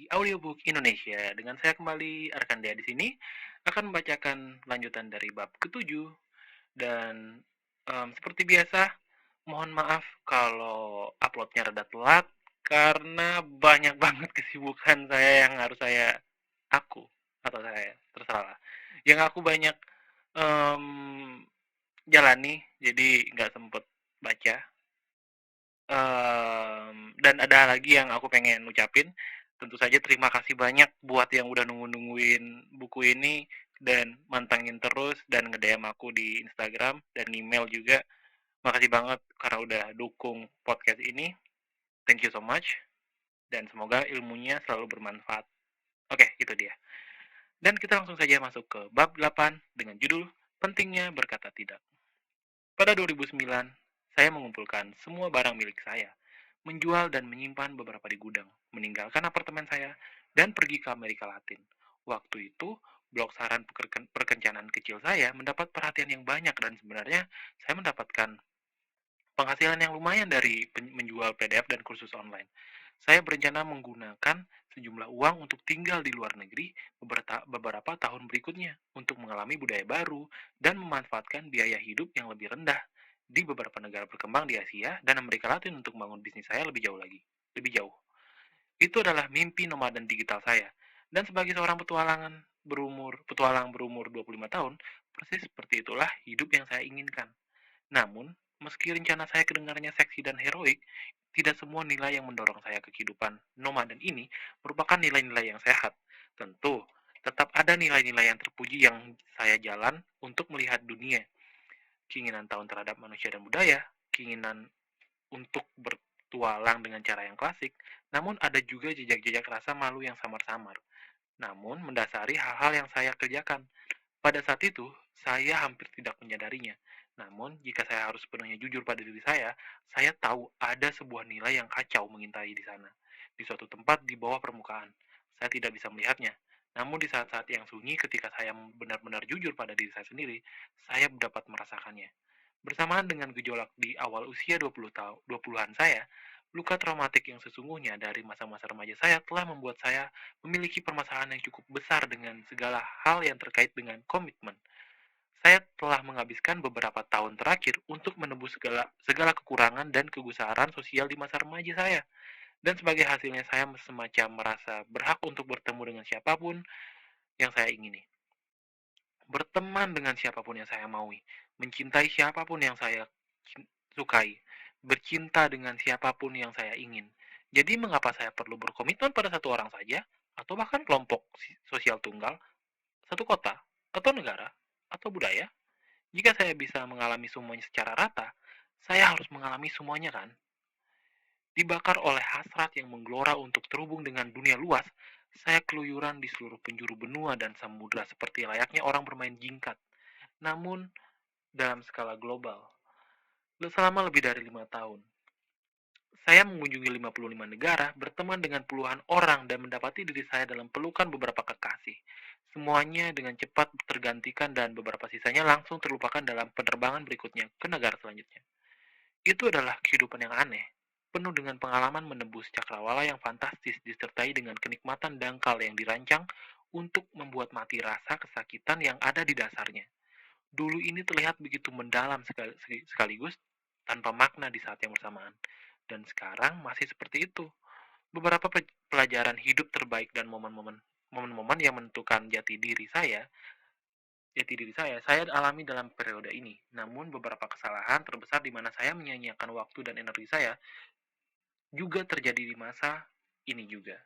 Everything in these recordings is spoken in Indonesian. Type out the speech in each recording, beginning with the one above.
Audiobook Indonesia. Dengan saya kembali Arkandea di sini akan membacakan lanjutan dari bab ketujuh dan seperti biasa mohon maaf kalau uploadnya rada telat karena banyak banget kesibukan saya yang harus aku atau saya terserah lah yang aku banyak em, jalani jadi nggak sempet baca. Dan ada lagi yang aku pengen ucapin, tentu saja terima kasih banyak buat yang udah nungguin buku ini dan mantengin terus dan nge-DM aku di Instagram dan email juga. Makasih banget karena udah dukung podcast ini. Thank you so much dan semoga ilmunya selalu bermanfaat. Oke, itu dia. Dan kita langsung saja masuk ke bab 8 dengan judul Pentingnya Berkata Tidak. Pada 2009, saya mengumpulkan semua barang milik saya, menjual dan menyimpan beberapa di gudang, meninggalkan apartemen saya, dan pergi ke Amerika Latin. Waktu itu, blog saran perkencanan kecil saya mendapat perhatian yang banyak dan sebenarnya saya mendapatkan penghasilan yang lumayan dari menjual PDF dan kursus online. Saya berencana menggunakan sejumlah uang untuk tinggal di luar negeri beberapa tahun berikutnya untuk mengalami budaya baru dan memanfaatkan biaya hidup yang lebih rendah di beberapa negara berkembang di Asia dan Amerika Latin untuk membangun bisnis saya lebih jauh lagi. Lebih jauh. Itu adalah mimpi nomaden digital saya. Dan sebagai seorang petualang berumur 25 tahun, persis seperti itulah hidup yang saya inginkan. Namun, meski rencana saya kedengarannya seksi dan heroik, tidak semua nilai yang mendorong saya ke kehidupan nomaden ini merupakan nilai-nilai yang sehat. Tentu, tetap ada nilai-nilai yang terpuji yang saya jalan untuk melihat dunia. Keinginan tahun terhadap manusia dan budaya, keinginan untuk bertualang dengan cara yang klasik, namun ada juga jejak-jejak rasa malu yang samar-samar. Namun, mendasari hal-hal yang saya kerjakan. Pada saat itu, saya hampir tidak menyadarinya. Namun, jika saya harus sepenuhnya jujur pada diri saya tahu ada sebuah nilai yang kacau mengintai di sana, di suatu tempat di bawah permukaan. Saya tidak bisa melihatnya. Namun di saat-saat yang sunyi ketika saya benar-benar jujur pada diri saya sendiri, saya dapat merasakannya. Bersamaan dengan gejolak di awal usia 20-an saya, luka traumatik yang sesungguhnya dari masa-masa remaja saya telah membuat saya memiliki permasalahan yang cukup besar dengan segala hal yang terkait dengan komitmen. Saya telah menghabiskan beberapa tahun terakhir untuk menebus segala kekurangan dan kegusaran sosial di masa remaja saya. Dan sebagai hasilnya saya semacam merasa berhak untuk bertemu dengan siapapun yang saya ingini. Berteman dengan siapapun yang saya maui. Mencintai siapapun yang saya sukai. Bercinta dengan siapapun yang saya ingin. Jadi mengapa saya perlu berkomitmen pada satu orang saja? Atau bahkan kelompok sosial tunggal? Satu kota? Atau negara? Atau budaya? Jika saya bisa mengalami semuanya secara rata, saya harus mengalami semuanya kan? Dibakar oleh hasrat yang menggelora untuk terhubung dengan dunia luas, saya keluyuran di seluruh penjuru benua dan samudra seperti layaknya orang bermain jingkat. Namun, dalam skala global, selama lebih dari 5 tahun, saya mengunjungi 55 negara, berteman dengan puluhan orang, dan mendapati diri saya dalam pelukan beberapa kekasih. Semuanya dengan cepat tergantikan dan beberapa sisanya langsung terlupakan dalam penerbangan berikutnya ke negara selanjutnya. Itu adalah kehidupan yang aneh, penuh dengan pengalaman menembus cakrawala yang fantastis disertai dengan kenikmatan dangkal yang dirancang untuk membuat mati rasa kesakitan yang ada di dasarnya. Dulu ini terlihat begitu mendalam sekaligus tanpa makna di saat yang bersamaan. Dan sekarang masih seperti itu. Beberapa pelajaran hidup terbaik dan momen-momen yang menentukan jati diri saya alami dalam periode ini. Namun beberapa kesalahan terbesar di mana saya menyanyiakan waktu dan energi saya juga terjadi di masa ini juga.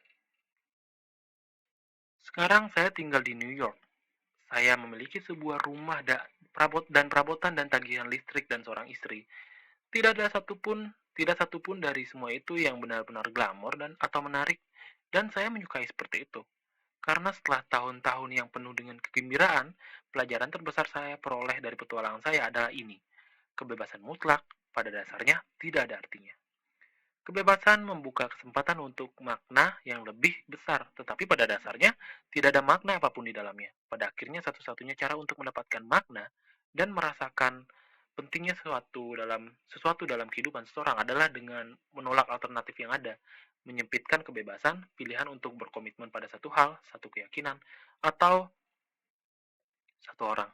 Sekarang saya tinggal di New York. Saya memiliki sebuah rumah dan perabotan dan tagihan listrik dan seorang istri. Tidak satupun dari semua itu yang benar-benar glamor dan atau menarik, dan saya menyukai seperti itu. Karena setelah tahun-tahun yang penuh dengan kegembiraan, pelajaran terbesar saya peroleh dari petualangan saya adalah ini. Kebebasan mutlak pada dasarnya tidak ada artinya. Kebebasan membuka kesempatan untuk makna yang lebih besar, tetapi pada dasarnya tidak ada makna apapun di dalamnya. Pada akhirnya satu-satunya cara untuk mendapatkan makna dan merasakan pentingnya sesuatu dalam kehidupan seseorang adalah dengan menolak alternatif yang ada. menyempitkan kebebasan, pilihan untuk berkomitmen pada satu hal, satu keyakinan, atau satu orang.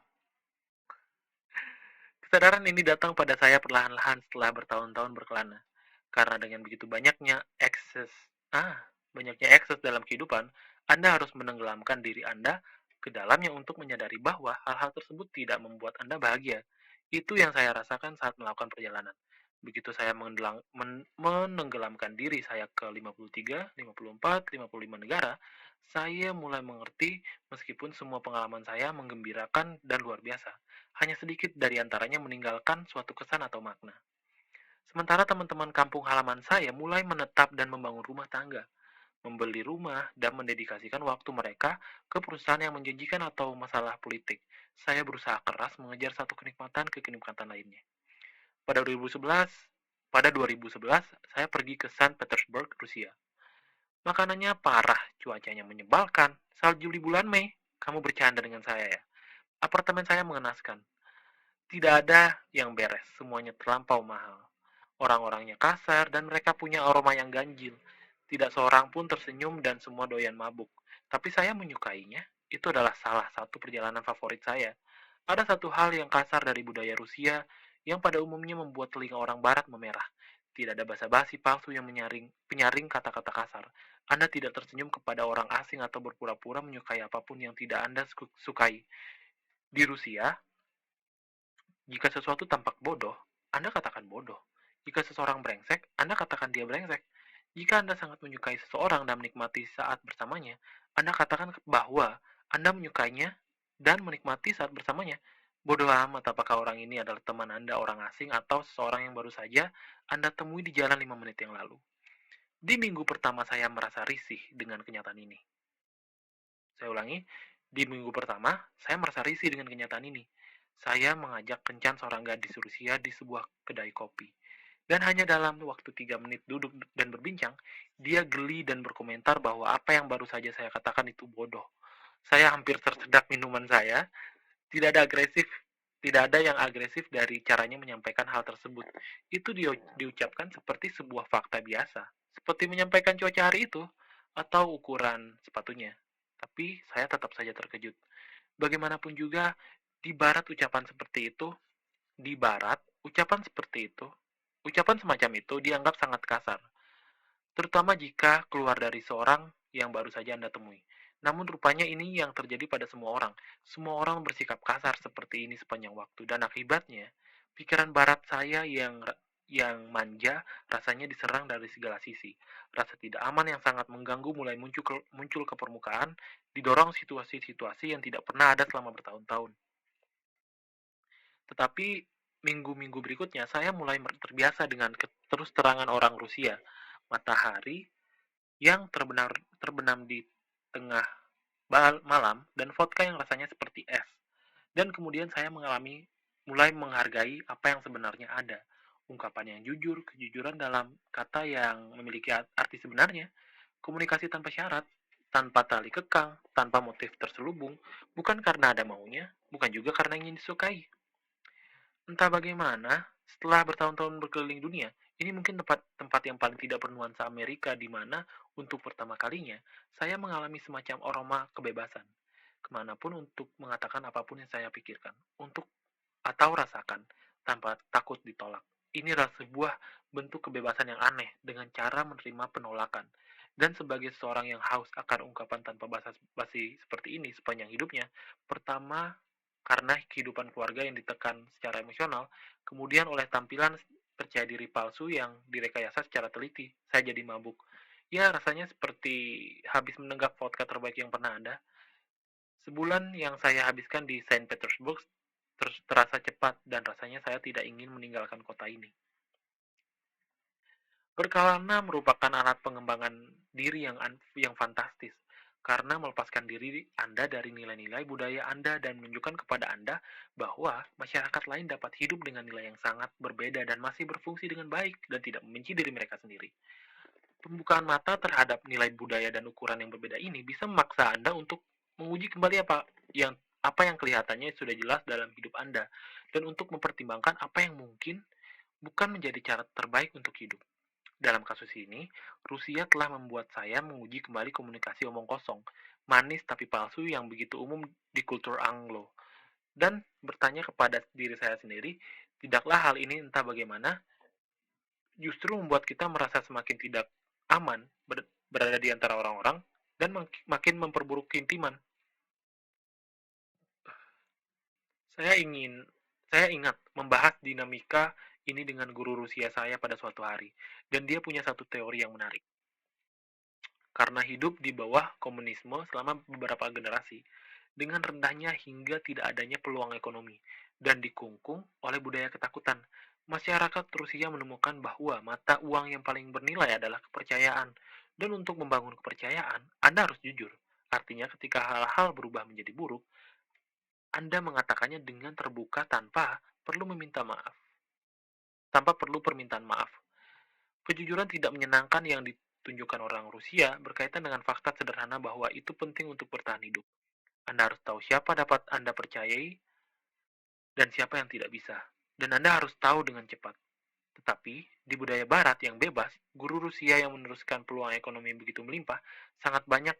Kesadaran ini datang pada saya perlahan-lahan setelah bertahun-tahun berkelana. Karena dengan begitu banyaknya ekses dalam kehidupan, Anda harus menenggelamkan diri Anda ke dalamnya untuk menyadari bahwa hal-hal tersebut tidak membuat Anda bahagia. Itu yang saya rasakan saat melakukan perjalanan. Begitu saya menenggelamkan diri saya ke 53, 54, 55 negara, saya mulai mengerti meskipun semua pengalaman saya menggembirakan dan luar biasa. Hanya sedikit dari antaranya meninggalkan suatu kesan atau makna. Sementara teman-teman kampung halaman saya mulai menetap dan membangun rumah tangga, membeli rumah, dan mendedikasikan waktu mereka ke perusahaan yang menjanjikan atau masalah politik. Saya berusaha keras mengejar satu kenikmatan ke kenikmatan lainnya. Pada 2011, saya pergi ke Saint Petersburg, Rusia. Makanannya parah, cuacanya menyebalkan, salju di bulan Mei. Kamu bercanda dengan saya ya. Apartemen saya mengenaskan. Tidak ada yang beres, semuanya terlampau mahal. Orang-orangnya kasar dan mereka punya aroma yang ganjil. Tidak seorang pun tersenyum dan semua doyan mabuk. Tapi saya menyukainya. Itu adalah salah satu perjalanan favorit saya. Ada satu hal yang kasar dari budaya Rusia yang pada umumnya membuat telinga orang barat memerah. Tidak ada basa-basi palsu yang penyaring kata-kata kasar. Anda tidak tersenyum kepada orang asing atau berpura-pura menyukai apapun yang tidak Anda sukai. Di Rusia, jika sesuatu tampak bodoh, Anda katakan bodoh. Jika seseorang brengsek, Anda katakan dia brengsek. Jika Anda sangat menyukai seseorang dan menikmati saat bersamanya, Anda katakan bahwa Anda menyukainya dan menikmati saat bersamanya. Bodoh amat apakah orang ini adalah teman Anda orang asing atau seseorang yang baru saja Anda temui di jalan 5 menit yang lalu. Di minggu pertama saya merasa risih dengan kenyataan ini. Saya ulangi, di minggu pertama, saya merasa risih dengan kenyataan ini. Saya mengajak kencan seorang gadis Rusia di sebuah kedai kopi. Dan hanya dalam waktu 3 menit duduk dan berbincang, dia geli dan berkomentar bahwa apa yang baru saja saya katakan itu bodoh. Saya hampir tersedak minuman saya, tidak ada agresif, tidak ada yang agresif dari caranya menyampaikan hal tersebut. Itu diucapkan seperti sebuah fakta biasa, seperti menyampaikan cuaca hari itu atau ukuran sepatunya. Tapi saya tetap saja terkejut. Bagaimanapun juga, di barat ucapan seperti itu, di barat ucapan seperti itu, ucapan semacam itu dianggap sangat kasar, terutama jika keluar dari seorang yang baru saja Anda temui. Namun rupanya ini yang terjadi pada semua orang. Semua orang bersikap kasar seperti ini sepanjang waktu dan akibatnya pikiran barat saya yang manja rasanya diserang dari segala sisi. Rasa tidak aman yang sangat mengganggu mulai muncul ke permukaan, didorong situasi-situasi yang tidak pernah ada selama bertahun-tahun. Tetapi minggu-minggu berikutnya saya mulai terbiasa dengan terus terangan orang Rusia. Matahari yang terbenam di tengah malam dan vodka yang rasanya seperti es. Dan kemudian saya mulai menghargai apa yang sebenarnya ada. Ungkapan yang jujur, kejujuran dalam kata yang memiliki arti sebenarnya, komunikasi tanpa syarat, tanpa tali kekang, tanpa motif terselubung, bukan karena ada maunya, bukan juga karena ingin disukai. Entah bagaimana, setelah bertahun-tahun berkeliling dunia, ini mungkin tempat yang paling tidak bernuansa Amerika di mana untuk pertama kalinya saya mengalami semacam aroma kebebasan. Kemanapun untuk mengatakan apapun yang saya pikirkan, untuk atau rasakan tanpa takut ditolak. Ini adalah sebuah bentuk kebebasan yang aneh dengan cara menerima penolakan. Dan sebagai seorang yang haus akan ungkapan tanpa basa-basi seperti ini sepanjang hidupnya, pertama karena kehidupan keluarga yang ditekan secara emosional, kemudian oleh tampilan percaya diri palsu yang direkayasa secara teliti, saya jadi mabuk. Ya, rasanya seperti habis menenggak vodka terbaik yang pernah ada. Sebulan yang saya habiskan di Saint Petersburg terasa cepat dan rasanya saya tidak ingin meninggalkan kota ini. Berkelana merupakan alat pengembangan diri yang fantastis, karena melepaskan diri Anda dari nilai-nilai budaya Anda dan menunjukkan kepada Anda bahwa masyarakat lain dapat hidup dengan nilai yang sangat berbeda dan masih berfungsi dengan baik dan tidak membenci diri mereka sendiri. Pembukaan mata terhadap nilai budaya dan ukuran yang berbeda ini bisa memaksa Anda untuk menguji kembali apa yang kelihatannya sudah jelas dalam hidup Anda dan untuk mempertimbangkan apa yang mungkin bukan menjadi cara terbaik untuk hidup. Dalam kasus ini, Rusia telah membuat saya menguji kembali komunikasi omong kosong, manis tapi palsu yang begitu umum di kultur Anglo, dan bertanya kepada diri saya sendiri, tidaklah hal ini entah bagaimana justru membuat kita merasa semakin tidak aman berada di antara orang-orang dan makin memperburuk keintiman. Saya ingin saya ingat membahas dinamika ini dengan guru Rusia saya pada suatu hari, dan dia punya satu teori yang menarik. Karena hidup di bawah komunisme selama beberapa generasi, dengan rendahnya hingga tidak adanya peluang ekonomi, dan dikungkung oleh budaya ketakutan, masyarakat Rusia menemukan bahwa mata uang yang paling bernilai adalah kepercayaan. Dan untuk membangun kepercayaan, Anda harus jujur. Artinya ketika hal-hal berubah menjadi buruk, Anda mengatakannya dengan terbuka tanpa perlu permintaan maaf. Kejujuran tidak menyenangkan yang ditunjukkan orang Rusia berkaitan dengan fakta sederhana bahwa itu penting untuk bertahan hidup. Anda harus tahu siapa dapat Anda percayai dan siapa yang tidak bisa. Dan Anda harus tahu dengan cepat. Tetapi, di budaya barat yang bebas, guru Rusia yang meneruskan peluang ekonomi begitu melimpah sangat banyak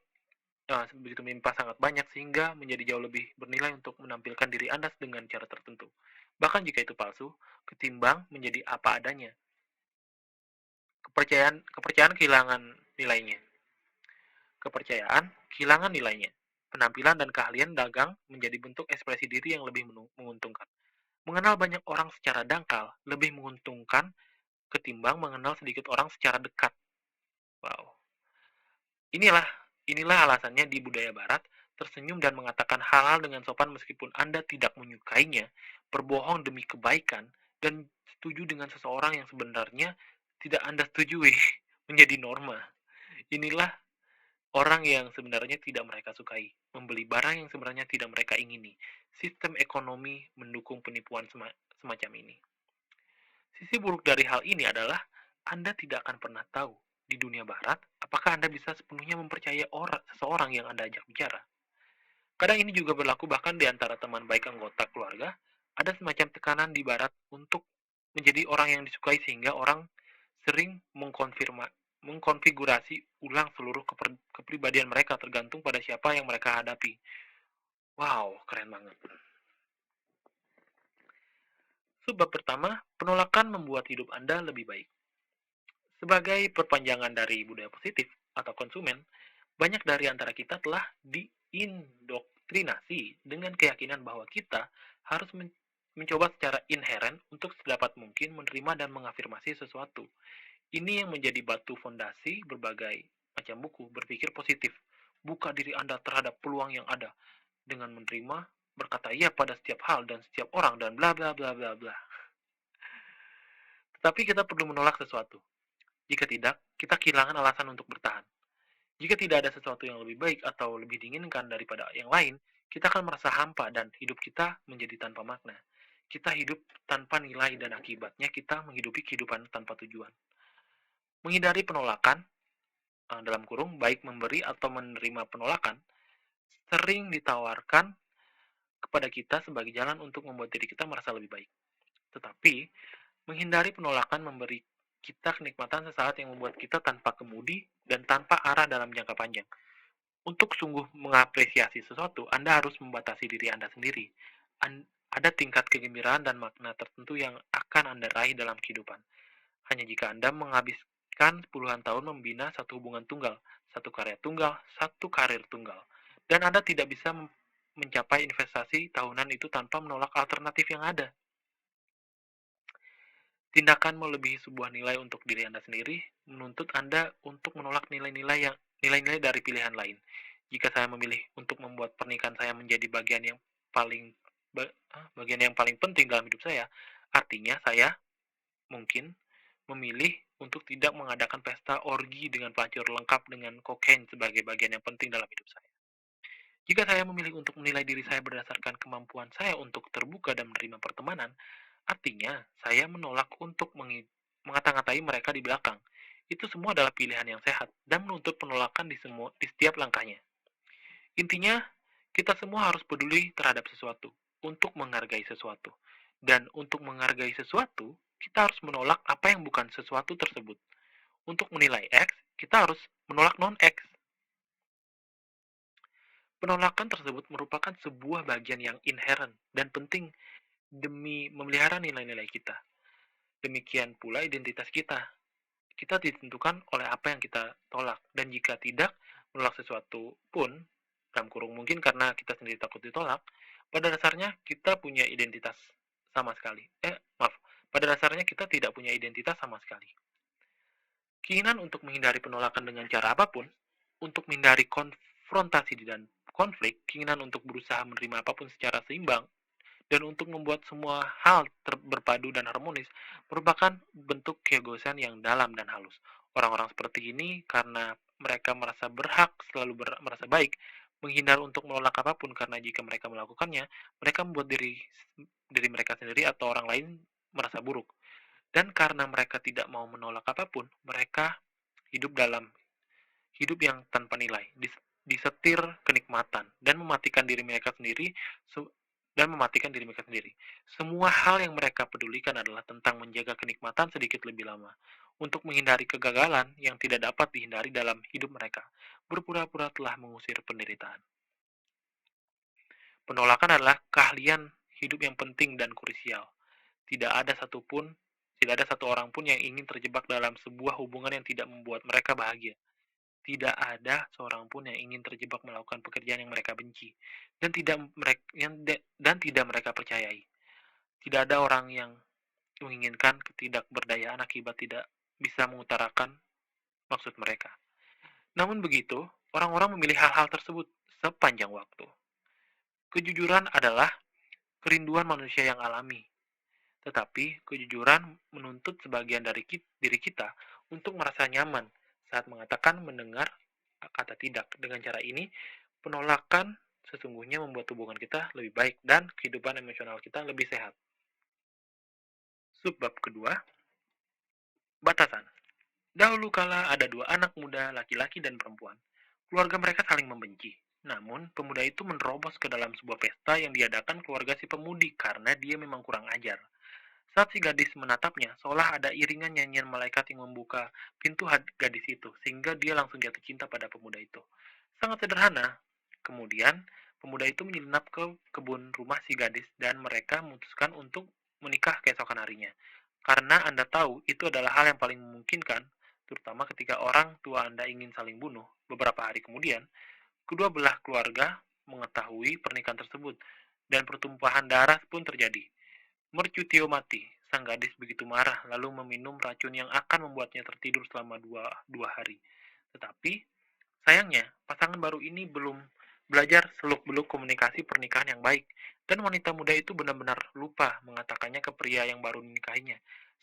sehingga menjadi jauh lebih bernilai untuk menampilkan diri Anda dengan cara tertentu. Bahkan jika itu palsu, ketimbang menjadi apa adanya. Kepercayaan kehilangan nilainya. Kepercayaan kehilangan nilainya. Penampilan dan keahlian dagang menjadi bentuk ekspresi diri yang lebih menguntungkan. Mengenal banyak orang secara dangkal lebih menguntungkan ketimbang mengenal sedikit orang secara dekat. Wow. Inilah inilah alasannya di budaya barat, tersenyum dan mengatakan hal-hal dengan sopan meskipun Anda tidak menyukainya, berbohong demi kebaikan, dan setuju dengan seseorang yang sebenarnya tidak Anda setujui menjadi norma. Inilah orang yang sebenarnya tidak mereka sukai, membeli barang yang sebenarnya tidak mereka ingini. Sistem ekonomi mendukung penipuan semacam ini. Sisi buruk dari hal ini adalah Anda tidak akan pernah tahu di dunia barat apakah Anda bisa sepenuhnya mempercayai seseorang yang Anda ajak bicara. Kadang ini juga berlaku bahkan di antara teman baik anggota keluarga. Ada semacam tekanan di barat untuk menjadi orang yang disukai sehingga orang sering mengkonfigurasi ulang seluruh kepribadian mereka tergantung pada siapa yang mereka hadapi. Wow, keren banget. Sebab pertama, penolakan membuat hidup Anda lebih baik. Sebagai perpanjangan dari budaya positif atau konsumen, banyak dari antara kita telah diindoktrinasi dengan keyakinan bahwa kita harus mencoba secara inheren untuk sedapat mungkin menerima dan mengafirmasi sesuatu. Ini yang menjadi batu fondasi berbagai macam buku berpikir positif. Buka diri Anda terhadap peluang yang ada dengan menerima, berkata iya pada setiap hal dan setiap orang dan bla bla bla bla bla. Tetapi kita perlu menolak sesuatu. Jika tidak, kita kehilangan alasan untuk bertahan. Jika tidak ada sesuatu yang lebih baik atau lebih diinginkan daripada yang lain, kita akan merasa hampa dan hidup kita menjadi tanpa makna. Kita hidup tanpa nilai dan akibatnya kita menghidupi kehidupan tanpa tujuan. Menghindari penolakan, dalam kurung, baik memberi atau menerima penolakan, sering ditawarkan kepada kita sebagai jalan untuk membuat diri kita merasa lebih baik. Tetapi, menghindari penolakan memberi kita kenikmatan sesaat yang membuat kita tanpa kemudi dan tanpa arah dalam jangka panjang. Untuk sungguh mengapresiasi sesuatu, Anda harus membatasi diri Anda sendiri. Ada tingkat kegembiraan dan makna tertentu yang akan Anda raih dalam kehidupan. Hanya jika Anda menghabiskan puluhan tahun membina satu hubungan tunggal, satu karya tunggal, satu karir tunggal. Dan Anda tidak bisa mencapai investasi tahunan itu tanpa menolak alternatif yang ada. Tindakan melebihi sebuah nilai untuk diri Anda sendiri menuntut Anda untuk menolak nilai-nilai dari pilihan lain. Jika saya memilih untuk membuat pernikahan saya menjadi bagian yang paling penting dalam hidup saya, artinya saya mungkin memilih untuk tidak mengadakan pesta orgi dengan pelacur lengkap dengan kokain sebagai bagian yang penting dalam hidup saya. Jika saya memilih untuk menilai diri saya berdasarkan kemampuan saya untuk terbuka dan menerima pertemanan, artinya saya menolak untuk mengata-ngatai mereka di belakang. Itu semua adalah pilihan yang sehat dan menuntut penolakan di setiap langkahnya. Intinya, kita semua harus peduli terhadap sesuatu untuk menghargai sesuatu. Dan untuk menghargai sesuatu, kita harus menolak apa yang bukan sesuatu tersebut. Untuk menilai X, kita harus menolak non-X. Penolakan tersebut merupakan sebuah bagian yang inherent dan penting demi memelihara nilai-nilai kita. Demikian pula identitas kita. Kita ditentukan oleh apa yang kita tolak. Dan jika tidak menolak sesuatu pun, dalam kurung mungkin karena kita sendiri takut ditolak, pada dasarnya kita punya identitas sama sekali. Maaf, pada dasarnya kita tidak punya identitas sama sekali. Keinginan untuk menghindari penolakan dengan cara apapun, untuk menghindari konfrontasi dan konflik, keinginan untuk berusaha menerima apapun secara seimbang, dan untuk membuat semua hal berpadu dan harmonis merupakan bentuk keegoisan yang dalam dan halus. Orang-orang seperti ini karena mereka merasa berhak selalu merasa baik, menghindar untuk menolak apapun karena jika mereka melakukannya, mereka membuat diri mereka sendiri atau orang lain merasa buruk. Dan karena mereka tidak mau menolak apapun, mereka hidup dalam hidup yang tanpa nilai, disetir kenikmatan dan mematikan diri mereka sendiri Semua hal yang mereka pedulikan adalah tentang menjaga kenikmatan sedikit lebih lama, untuk menghindari kegagalan yang tidak dapat dihindari dalam hidup mereka. Berpura-pura telah mengusir penderitaan. Penolakan adalah keahlian hidup yang penting dan krusial. Tidak ada satupun, tidak ada satu orang pun yang ingin terjebak dalam sebuah hubungan yang tidak membuat mereka bahagia. Tidak ada seorang pun yang ingin terjebak melakukan pekerjaan yang mereka benci dan tidak mereka percayai. Tidak ada orang yang menginginkan ketidakberdayaan akibat tidak bisa mengutarakan maksud mereka. Namun begitu, orang-orang memilih hal-hal tersebut sepanjang waktu. Kejujuran adalah kerinduan manusia yang alami, tetapi kejujuran menuntut sebagian dari diri kita untuk merasa nyaman saat mengatakan mendengar kata tidak. Dengan cara ini, penolakan sesungguhnya membuat hubungan kita lebih baik dan kehidupan emosional kita lebih sehat. Subbab kedua, batasan. Dahulu kala ada dua anak muda, laki-laki dan perempuan. Keluarga mereka saling membenci. Namun, pemuda itu menerobos ke dalam sebuah pesta yang diadakan keluarga si pemudi karena dia memang kurang ajar. Saat si gadis menatapnya, seolah ada iringan nyanyian malaikat yang membuka pintu gadis itu, sehingga dia langsung jatuh cinta pada pemuda itu. Sangat sederhana. Kemudian, pemuda itu menyelinap ke kebun rumah si gadis dan mereka memutuskan untuk menikah keesokan harinya. Karena Anda tahu, itu adalah hal yang paling memungkinkan, terutama ketika orang tua Anda ingin saling bunuh. Beberapa hari kemudian, kedua belah keluarga mengetahui pernikahan tersebut, dan pertumpahan darah pun terjadi. Mercutio mati. Sang gadis begitu marah, lalu meminum racun yang akan membuatnya tertidur selama dua hari. Tetapi, sayangnya, pasangan baru ini belum belajar seluk-beluk komunikasi pernikahan yang baik, dan wanita muda itu benar-benar lupa mengatakannya ke pria yang baru dinikahinya.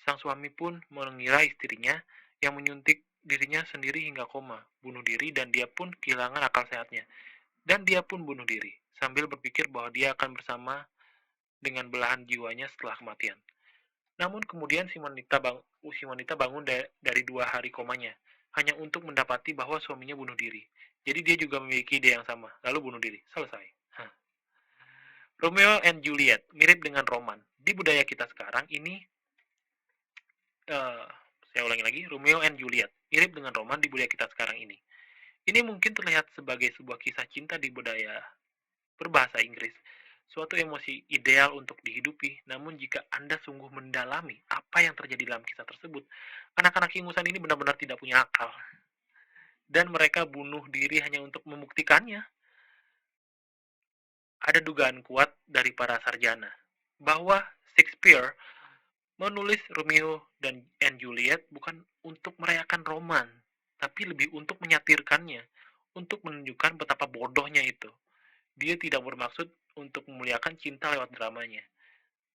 Sang suami pun mengira istrinya yang menyuntik dirinya sendiri hingga koma, bunuh diri, dan dia pun kehilangan akal sehatnya. Dan dia pun bunuh diri, sambil berpikir bahwa dia akan bersama dengan belahan jiwanya setelah kematian. Namun kemudian si wanita bangun dari 2 hari komanya, hanya untuk mendapati bahwa suaminya bunuh diri. Jadi dia juga memiliki ide yang sama, lalu bunuh diri. Selesai. Romeo and Juliet, mirip dengan roman. Di budaya kita sekarang ini, saya ulangi lagi, Romeo and Juliet, mirip dengan roman di budaya kita sekarang ini. Ini mungkin terlihat sebagai sebuah kisah cinta di budaya berbahasa Inggris, suatu emosi ideal untuk dihidupi. Namun jika Anda sungguh mendalami apa yang terjadi dalam kisah tersebut, anak-anak ingusan ini benar-benar tidak punya akal. Dan mereka bunuh diri hanya untuk membuktikannya. Ada dugaan kuat dari para sarjana bahwa Shakespeare menulis Romeo and Juliet bukan untuk merayakan roman, tapi lebih untuk menyatirkannya, untuk menunjukkan betapa bodohnya itu. Dia tidak bermaksud untuk memuliakan cinta lewat dramanya.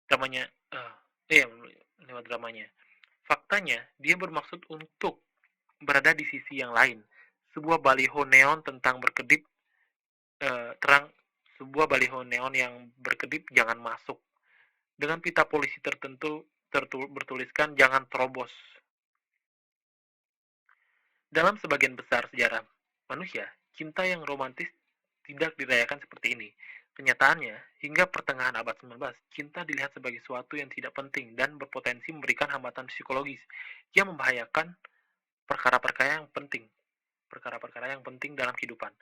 Dramanya, lewat dramanya. Faktanya, dia bermaksud untuk berada di sisi yang lain. Sebuah baliho neon tentang berkedip terang, sebuah baliho neon yang berkedip jangan masuk. Dengan pita polisi tertentu bertuliskan jangan terobos. Dalam sebagian besar sejarah manusia, cinta yang romantis tidak dirayakan seperti ini. Kenyataannya, hingga pertengahan abad 19, cinta dilihat sebagai sesuatu yang tidak penting dan berpotensi memberikan hambatan psikologis yang membahayakan perkara-perkara yang penting, perkara-perkara yang penting dalam kehidupan.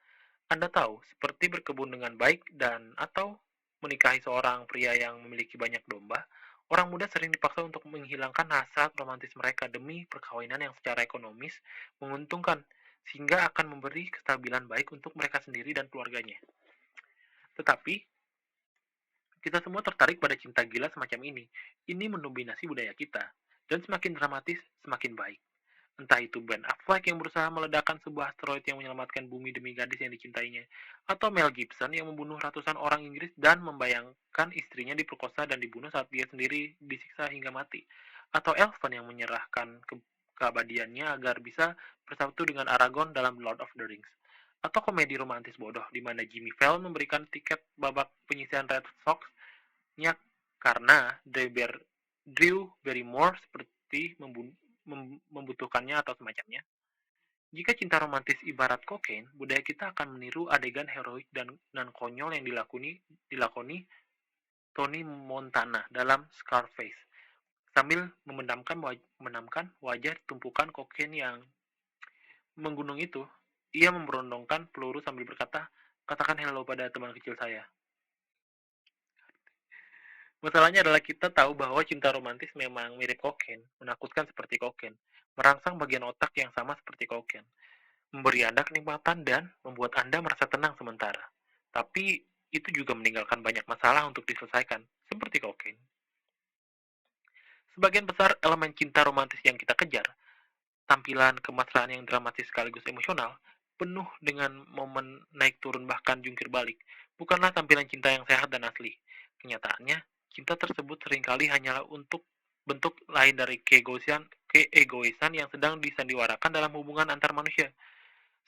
Anda tahu, seperti berkebun dengan baik dan atau menikahi seorang pria yang memiliki banyak domba, orang muda sering dipaksa untuk menghilangkan hasrat romantis mereka demi perkawinan yang secara ekonomis menguntungkan, sehingga akan memberi kestabilan baik untuk mereka sendiri dan keluarganya. Tetapi, kita semua tertarik pada cinta gila semacam ini. Ini mendominasi budaya kita, dan semakin dramatis, semakin baik. Entah itu Ben Affleck yang berusaha meledakkan sebuah asteroid yang menyelamatkan bumi demi gadis yang dicintainya, atau Mel Gibson yang membunuh ratusan orang Inggris dan membayangkan istrinya diperkosa dan dibunuh saat dia sendiri disiksa hingga mati, atau Elfen yang menyerahkan keabadiannya agar bisa bersatu dengan Aragorn dalam Lord of the Rings, atau komedi romantis bodoh di mana Jimmy Fallon memberikan tiket babak penyisihan Red Sox-nya karena Drew Barrymore seperti membutuhkannya atau semacamnya. Jika cinta romantis ibarat kokain, budaya kita akan meniru adegan heroik dan konyol yang dilakoni Tony Montana dalam Scarface sambil memendamkan wajah tumpukan kokain yang menggunung itu. Ia memberondongkan peluru sambil berkata, "Katakan hello pada teman kecil saya." Masalahnya adalah kita tahu bahwa cinta romantis memang mirip kokain, menakutkan seperti kokain, merangsang bagian otak yang sama seperti kokain, memberi Anda kenikmatan dan membuat Anda merasa tenang sementara. Tapi itu juga meninggalkan banyak masalah untuk diselesaikan, seperti kokain. Sebagian besar elemen cinta romantis yang kita kejar, tampilan kemesraan yang dramatis sekaligus emosional, penuh dengan momen naik turun bahkan jungkir balik, bukanlah tampilan cinta yang sehat dan asli. Kenyataannya, cinta tersebut seringkali hanyalah untuk bentuk lain dari keegoisan yang sedang disandiwarakan dalam hubungan antar manusia.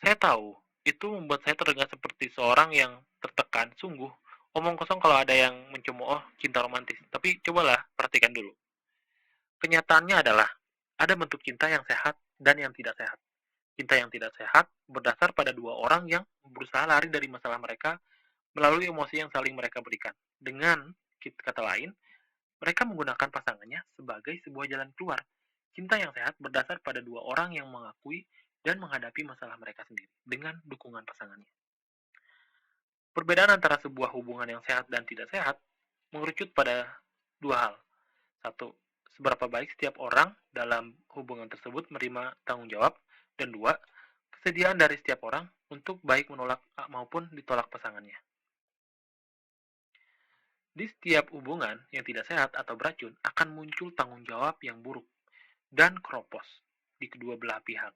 Saya tahu, itu membuat saya terdengar seperti seorang yang tertekan, sungguh. Omong kosong kalau ada yang mencemooh cinta romantis. Tapi cobalah perhatikan dulu. Kenyataannya adalah, ada bentuk cinta yang sehat dan yang tidak sehat. Cinta yang tidak sehat berdasar pada dua orang yang berusaha lari dari masalah mereka melalui emosi yang saling mereka berikan. Dengan kata lain, mereka menggunakan pasangannya sebagai sebuah jalan keluar. Cinta yang sehat berdasar pada dua orang yang mengakui dan menghadapi masalah mereka sendiri dengan dukungan pasangannya. Perbedaan antara sebuah hubungan yang sehat dan tidak sehat mengerucut pada dua hal. Satu, seberapa baik setiap orang dalam hubungan tersebut menerima tanggung jawab. Dan dua, kesediaan dari setiap orang untuk baik menolak maupun ditolak pasangannya. Di setiap hubungan yang tidak sehat atau beracun akan muncul tanggung jawab yang buruk dan keropos di kedua belah pihak.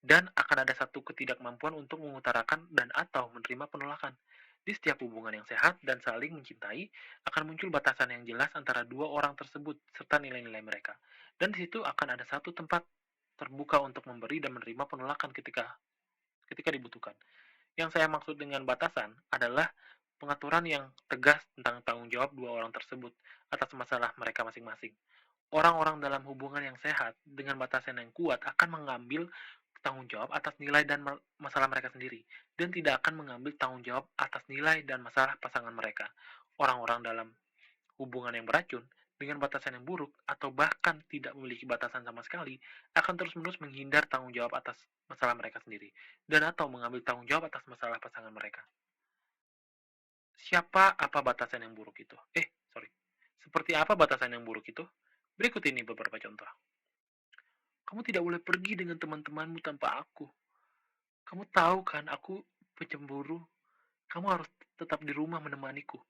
Dan akan ada satu ketidakmampuan untuk mengutarakan dan atau menerima penolakan. Di setiap hubungan yang sehat dan saling mencintai, akan muncul batasan yang jelas antara dua orang tersebut serta nilai-nilai mereka. Dan di situ akan ada satu tempat terbuka untuk memberi dan menerima penolakan ketika dibutuhkan. Yang saya maksud dengan batasan adalah pengaturan yang tegas tentang tanggung jawab dua orang tersebut atas masalah mereka masing-masing. Orang-orang dalam hubungan yang sehat dengan batasan yang kuat akan mengambil tanggung jawab atas nilai dan masalah mereka sendiri dan tidak akan mengambil tanggung jawab atas nilai dan masalah pasangan mereka. Orang-orang dalam hubungan yang beracun dengan batasan yang buruk atau bahkan tidak memiliki batasan sama sekali akan terus-menerus menghindar tanggung jawab atas masalah mereka sendiri dan atau mengambil tanggung jawab atas masalah pasangan mereka. Siapa apa batasan yang buruk itu? Seperti apa batasan yang buruk itu? Berikut ini beberapa contoh. Kamu tidak boleh pergi dengan teman-temanmu tanpa aku. Kamu tahu kan aku pencemburu. Kamu harus tetap di rumah menemaniku.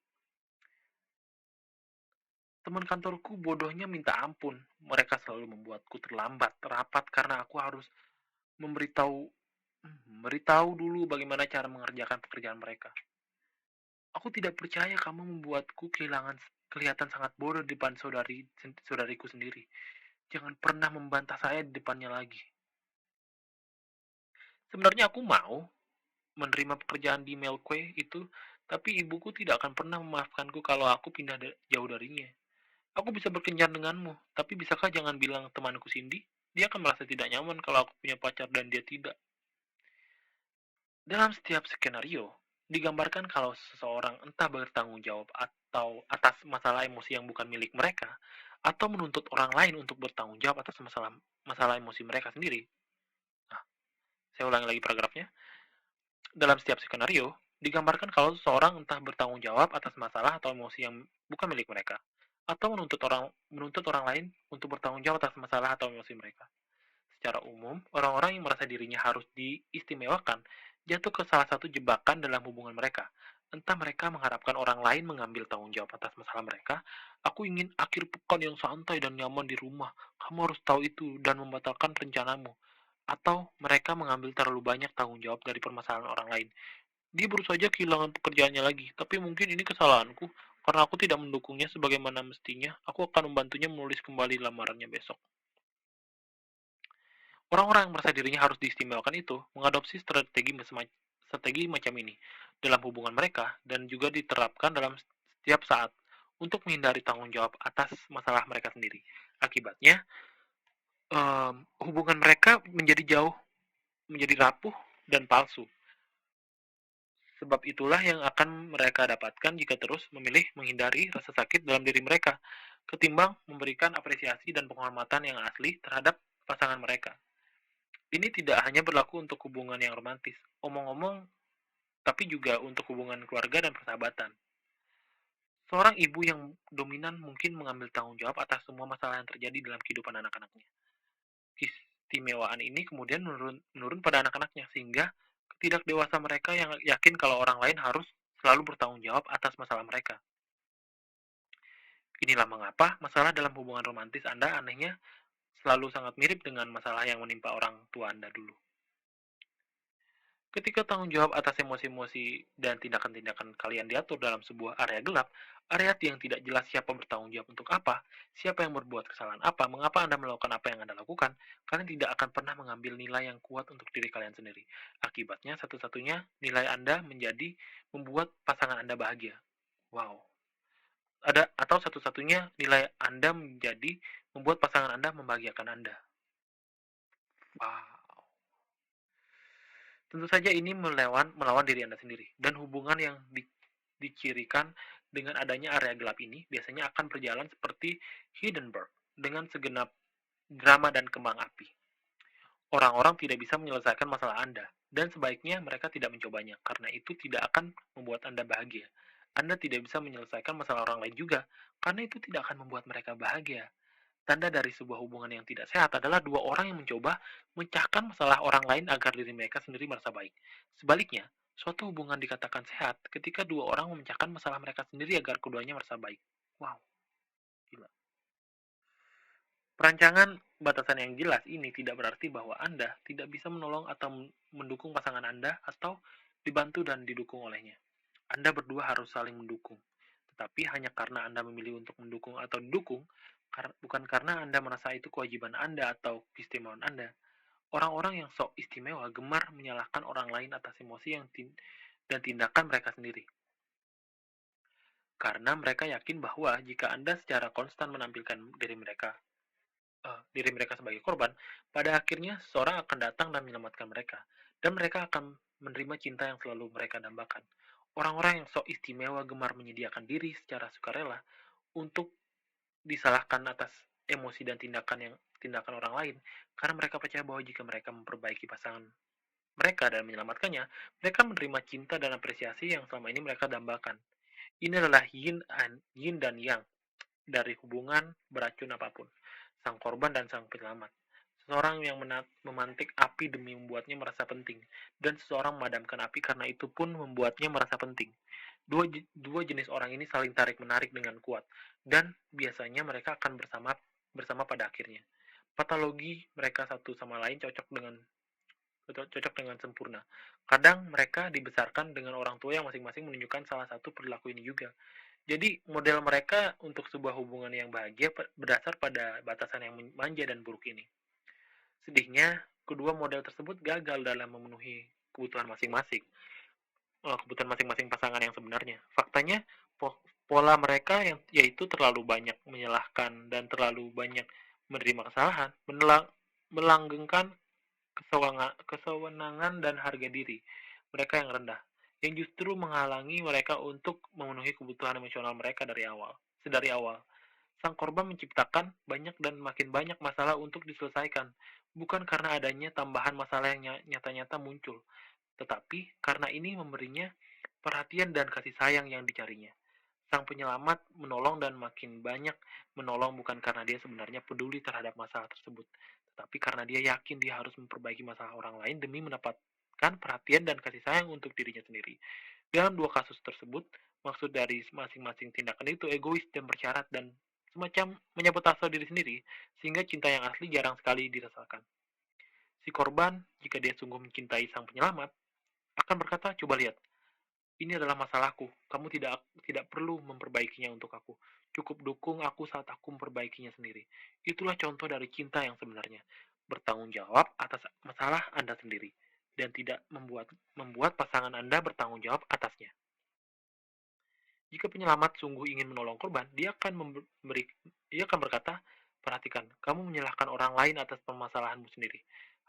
Teman kantorku bodohnya minta ampun. Mereka selalu membuatku terlambat, rapat karena aku harus memberitahu dulu bagaimana cara mengerjakan pekerjaan mereka. Aku tidak percaya kamu membuatku kelihatan sangat bodoh di depan saudariku sendiri. Jangan pernah membantah saya di depannya lagi. Sebenarnya aku mau menerima pekerjaan di Melkwe itu, tapi ibuku tidak akan pernah memaafkanku kalau aku pindah jauh darinya. Aku bisa berkencan denganmu, tapi bisakah jangan bilang temanku Cindy? Dia akan merasa tidak nyaman kalau aku punya pacar dan dia tidak. Dalam setiap skenario, digambarkan kalau seseorang entah bertanggung jawab atau atas masalah emosi yang bukan milik mereka, atau menuntut orang lain untuk bertanggung jawab atas masalah emosi mereka sendiri. Saya ulangi lagi paragrafnya. Dalam setiap skenario, digambarkan kalau seseorang entah bertanggung jawab atas masalah atau emosi yang bukan milik mereka, atau menuntut orang lain untuk bertanggung jawab atas masalah atau emosi mereka. Secara umum, orang-orang yang merasa dirinya harus diistimewakan jatuh ke salah satu jebakan dalam hubungan mereka. Entah mereka mengharapkan orang lain mengambil tanggung jawab atas masalah mereka, aku ingin akhir pekan yang santai dan nyaman di rumah, kamu harus tahu itu dan membatalkan rencanamu. Atau mereka mengambil terlalu banyak tanggung jawab dari permasalahan orang lain. Dia baru saja kehilangan pekerjaannya lagi, tapi mungkin ini kesalahanku. Karena aku tidak mendukungnya sebagaimana mestinya, aku akan membantunya menulis kembali lamarannya besok. Orang-orang yang merasa dirinya harus diistimewakan itu mengadopsi strategi macam ini dalam hubungan mereka dan juga diterapkan dalam setiap saat untuk menghindari tanggung jawab atas masalah mereka sendiri. Akibatnya, hubungan mereka menjadi jauh, menjadi rapuh dan palsu. Sebab itulah yang akan mereka dapatkan jika terus memilih menghindari rasa sakit dalam diri mereka, ketimbang memberikan apresiasi dan penghormatan yang asli terhadap pasangan mereka. Ini tidak hanya berlaku untuk hubungan yang romantis, omong-omong, tapi juga untuk hubungan keluarga dan persahabatan. Seorang ibu yang dominan mungkin mengambil tanggung jawab atas semua masalah yang terjadi dalam kehidupan anak-anaknya. Keistimewaan ini kemudian menurun pada anak-anaknya, sehingga tidak dewasa mereka yang yakin kalau orang lain harus selalu bertanggung jawab atas masalah mereka. Inilah mengapa masalah dalam hubungan romantis Anda anehnya selalu sangat mirip dengan masalah yang menimpa orang tua Anda dulu. Ketika tanggung jawab atas emosi-emosi dan tindakan-tindakan kalian diatur dalam sebuah area gelap, area yang tidak jelas siapa bertanggung jawab untuk apa, siapa yang berbuat kesalahan apa, mengapa Anda melakukan apa yang Anda lakukan, kalian tidak akan pernah mengambil nilai yang kuat untuk diri kalian sendiri. Akibatnya, satu-satunya nilai Anda menjadi membuat pasangan Anda bahagia. Wow. Atau satu-satunya nilai Anda menjadi membuat pasangan Anda membahagiakan Anda. Wow. Tentu saja ini melawan diri Anda sendiri, dan hubungan yang dicirikan dengan adanya area gelap ini biasanya akan berjalan seperti Hindenburg dengan segenap drama dan kembang api. Orang-orang tidak bisa menyelesaikan masalah Anda, dan sebaiknya mereka tidak mencobanya, karena itu tidak akan membuat Anda bahagia. Anda tidak bisa menyelesaikan masalah orang lain juga, karena itu tidak akan membuat mereka bahagia. Tanda dari sebuah hubungan yang tidak sehat adalah dua orang yang mencoba memecahkan masalah orang lain agar diri mereka sendiri merasa baik. Sebaliknya, suatu hubungan dikatakan sehat ketika dua orang memecahkan masalah mereka sendiri agar keduanya merasa baik. Wow, gila. Perancangan batasan yang jelas ini tidak berarti bahwa Anda tidak bisa menolong atau mendukung pasangan Anda atau dibantu dan didukung olehnya. Anda berdua harus saling mendukung. Tetapi hanya karena Anda memilih untuk mendukung atau didukung, bukan karena Anda merasa itu kewajiban Anda atau keistimewaan Anda. Orang-orang yang sok istimewa gemar menyalahkan orang lain atas emosi dan tindakan mereka sendiri. Karena mereka yakin bahwa jika Anda secara konstan menampilkan diri mereka sebagai korban, pada akhirnya seseorang akan datang dan menyelamatkan mereka, dan mereka akan menerima cinta yang selalu mereka dambakan. Orang-orang yang sok istimewa gemar menyediakan diri secara sukarela untuk disalahkan atas emosi dan tindakan orang lain, karena mereka percaya bahwa jika mereka memperbaiki pasangan mereka dan menyelamatkannya, mereka menerima cinta dan apresiasi yang selama ini mereka dambakan. Ini adalah yin dan yang dari hubungan beracun apapun, sang korban dan sang penyelamat. Seseorang yang memantik api demi membuatnya merasa penting, dan seseorang memadamkan api karena itu pun membuatnya merasa penting. Dua jenis orang ini saling tarik-menarik dengan kuat, dan biasanya mereka akan bersama pada akhirnya. Patologi mereka satu sama lain cocok dengan sempurna. Kadang mereka dibesarkan dengan orang tua yang masing-masing menunjukkan salah satu perilaku ini juga. Jadi model mereka untuk sebuah hubungan yang bahagia berdasar pada batasan yang manja dan buruk ini. Sedihnya, kedua model tersebut gagal dalam memenuhi kebutuhan masing-masing. Kebutuhan masing-masing pasangan yang sebenarnya. Faktanya, pola mereka yaitu terlalu banyak menyalahkan dan terlalu banyak menerima kesalahan, melanggengkan kesewenangan dan harga diri mereka yang rendah, yang justru menghalangi mereka untuk memenuhi kebutuhan emosional mereka sedari awal. Sang korban menciptakan banyak dan makin banyak masalah untuk diselesaikan, bukan karena adanya tambahan masalah yang nyata-nyata muncul, tetapi karena ini memberinya perhatian dan kasih sayang yang dicarinya. Sang penyelamat menolong dan makin banyak menolong bukan karena dia sebenarnya peduli terhadap masalah tersebut, tetapi karena dia yakin dia harus memperbaiki masalah orang lain demi mendapatkan perhatian dan kasih sayang untuk dirinya sendiri. Dalam dua kasus tersebut, maksud dari masing-masing tindakan itu egois dan bersyarat dan semacam menyabotase diri sendiri, sehingga cinta yang asli jarang sekali dirasakan. Si korban, jika dia sungguh mencintai sang penyelamat, akan berkata, coba lihat, ini adalah masalahku. Kamu tidak perlu memperbaikinya untuk aku. Cukup dukung aku saat aku memperbaikinya sendiri. Itulah contoh dari cinta yang sebenarnya. Bertanggung jawab atas masalah Anda sendiri dan tidak membuat pasangan Anda bertanggung jawab atasnya. Jika penyelamat sungguh ingin menolong korban, dia akan berkata, perhatikan, kamu menyalahkan orang lain atas permasalahanmu sendiri.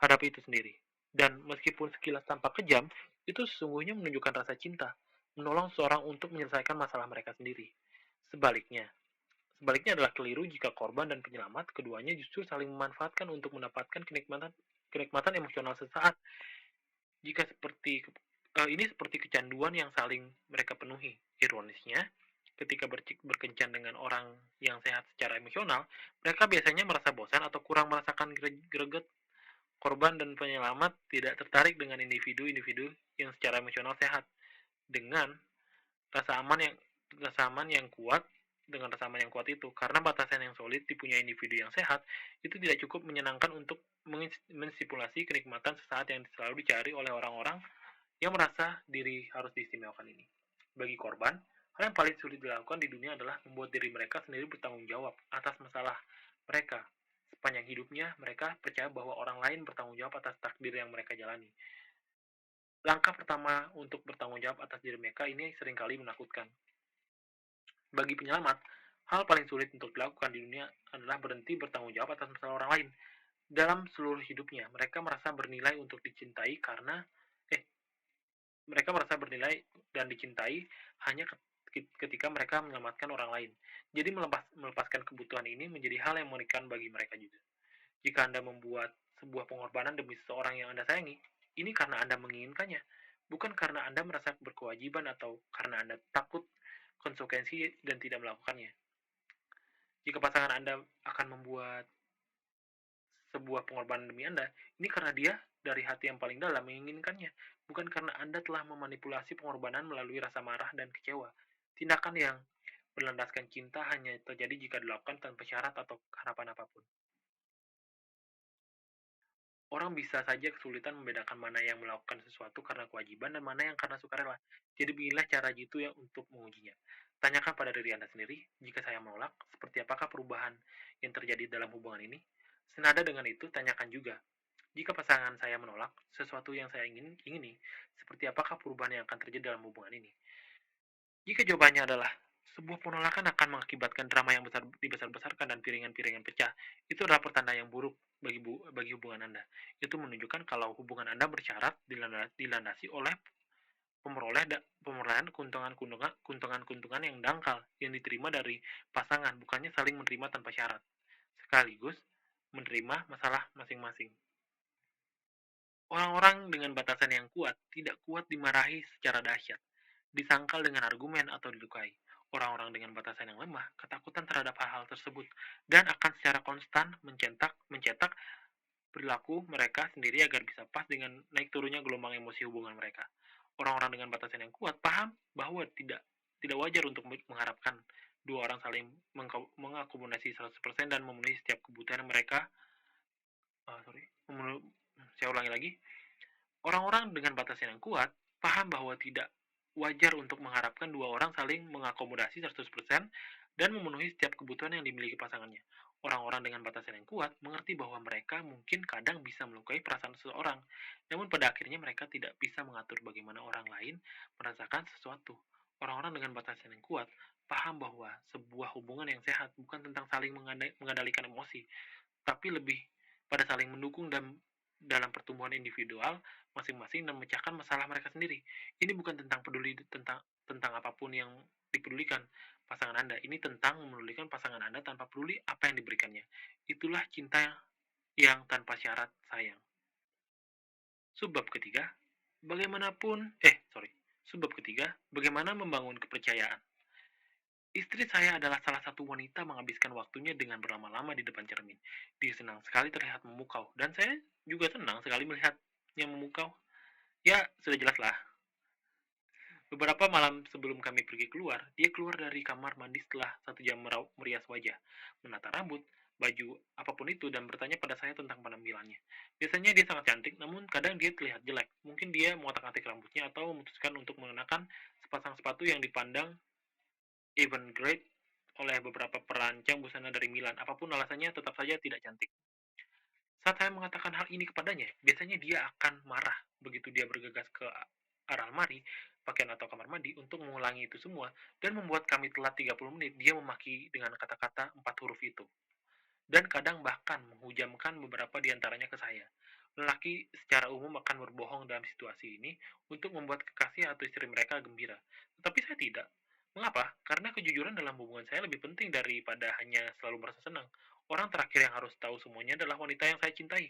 Hadapi itu sendiri. Dan meskipun sekilas tampak kejam, itu sesungguhnya menunjukkan rasa cinta, menolong seorang untuk menyelesaikan masalah mereka sendiri. Sebaliknya, sebaliknya adalah keliru jika korban dan penyelamat keduanya justru saling memanfaatkan untuk mendapatkan kenikmatan emosional sesaat. Jika ini seperti kecanduan yang saling mereka penuhi. Ironisnya, ketika berkencan dengan orang yang sehat secara emosional, mereka biasanya merasa bosan atau kurang merasakan greget. Korban dan penyelamat tidak tertarik dengan individu-individu yang secara emosional sehat. Dengan rasa aman yang rasa aman yang kuat dengan rasa aman yang kuat itu, karena batasan yang solid dipunyai individu yang sehat, itu tidak cukup menyenangkan untuk menstipulasi kenikmatan sesaat yang selalu dicari oleh orang-orang yang merasa diri harus diistimewakan ini. Bagi korban, hal yang paling sulit dilakukan di dunia adalah membuat diri mereka sendiri bertanggung jawab atas masalah mereka. Sepanjang hidupnya, mereka percaya bahwa orang lain bertanggung jawab atas takdir yang mereka jalani. Langkah pertama untuk bertanggung jawab atas diri mereka ini seringkali menakutkan. Bagi penyelamat, hal paling sulit untuk dilakukan di dunia adalah berhenti bertanggung jawab atas masalah orang lain. Dalam seluruh hidupnya, mereka merasa bernilai untuk dicintai karena mereka merasa bernilai dan dicintai hanya ketika mereka menyelamatkan orang lain. Jadi melepaskan kebutuhan ini menjadi hal yang mengerikan bagi mereka juga. Jika Anda membuat sebuah pengorbanan demi seseorang yang Anda sayangi, ini karena Anda menginginkannya, bukan karena Anda merasa berkewajiban atau karena Anda takut konsekuensi dan tidak melakukannya. Jika pasangan Anda akan membuat sebuah pengorbanan demi Anda, ini karena dia dari hati yang paling dalam menginginkannya, bukan karena Anda telah memanipulasi pengorbanan melalui rasa marah dan kecewa. Tindakan yang berlandaskan cinta hanya terjadi jika dilakukan tanpa syarat atau harapan apapun. Orang bisa saja kesulitan membedakan mana yang melakukan sesuatu karena kewajiban dan mana yang karena sukarela. Jadi beginilah cara jitu yang untuk mengujinya. Tanyakan pada diri Anda sendiri, jika saya menolak, seperti apakah perubahan yang terjadi dalam hubungan ini? Senada dengan itu, tanyakan juga, jika pasangan saya menolak sesuatu yang saya ingini, seperti apakah perubahan yang akan terjadi dalam hubungan ini? Jika jawabannya adalah sebuah penolakan akan mengakibatkan drama yang dibesar-besarkan dan piringan-piringan pecah, itu adalah pertanda yang buruk bagi hubungan Anda. Itu menunjukkan kalau hubungan Anda bersyarat dilandasi oleh pemerolehan keuntungan yang dangkal yang diterima dari pasangan, bukannya saling menerima tanpa syarat, sekaligus menerima masalah masing-masing. Orang-orang dengan batasan yang kuat tidak kuat dimarahi secara dahsyat, disangkal dengan argumen atau dilukai. Orang-orang dengan batasan yang lemah ketakutan terhadap hal-hal tersebut dan akan secara konstan mencetak perilaku mereka sendiri agar bisa pas dengan naik turunnya gelombang emosi hubungan mereka. Orang-orang dengan batasan yang kuat paham bahwa tidak wajar untuk mengharapkan dua orang saling mengakomodasi 100% dan memenuhi setiap kebutuhan mereka. Saya ulangi lagi. Orang-orang dengan batasan yang kuat paham bahwa tidak wajar untuk mengharapkan dua orang saling mengakomodasi 100% dan memenuhi setiap kebutuhan yang dimiliki pasangannya. Orang-orang dengan batasan yang kuat mengerti bahwa mereka mungkin kadang bisa melukai perasaan seseorang, namun pada akhirnya mereka tidak bisa mengatur bagaimana orang lain merasakan sesuatu. Orang-orang dengan batasan yang kuat paham bahwa sebuah hubungan yang sehat bukan tentang saling mengendalikan emosi, tapi lebih pada saling mendukung dan dalam pertumbuhan individual masing-masing dan memecahkan masalah mereka sendiri. Ini bukan tentang peduli tentang apapun yang dipedulikan pasangan Anda. Ini tentang memedulikan pasangan Anda tanpa peduli apa yang diberikannya. Itulah cinta yang tanpa syarat sayang. Sebab ketiga, Sebab ketiga, bagaimana membangun kepercayaan. Istri saya adalah salah satu wanita menghabiskan waktunya dengan berlama-lama di depan cermin. Dia senang sekali terlihat memukau, dan saya juga senang sekali melihatnya memukau. Ya, sudah jelas lah. Beberapa malam sebelum kami pergi keluar, dia keluar dari kamar mandi setelah 1 jam merias wajah, menata rambut, baju, apapun itu, dan bertanya pada saya tentang penampilannya. Biasanya dia sangat cantik, namun kadang dia terlihat jelek. Mungkin dia mengotak-atik rambutnya atau memutuskan untuk mengenakan sepasang sepatu yang dipandang even great oleh beberapa perancang busana dari Milan. Apapun alasannya, tetap saja tidak cantik. Saat saya mengatakan hal ini kepadanya, biasanya dia akan marah begitu dia bergegas ke arah almari, pakaian atau kamar mandi untuk mengulangi itu semua dan membuat kami telat 30 menit. Dia memaki dengan kata-kata 4 huruf itu. Dan kadang bahkan menghujamkan beberapa di antaranya ke saya. Lelaki secara umum akan berbohong dalam situasi ini untuk membuat kekasih atau istri mereka gembira. Tetapi saya tidak. Mengapa? Karena kejujuran dalam hubungan saya lebih penting daripada hanya selalu merasa senang. Orang terakhir yang harus tahu semuanya adalah wanita yang saya cintai.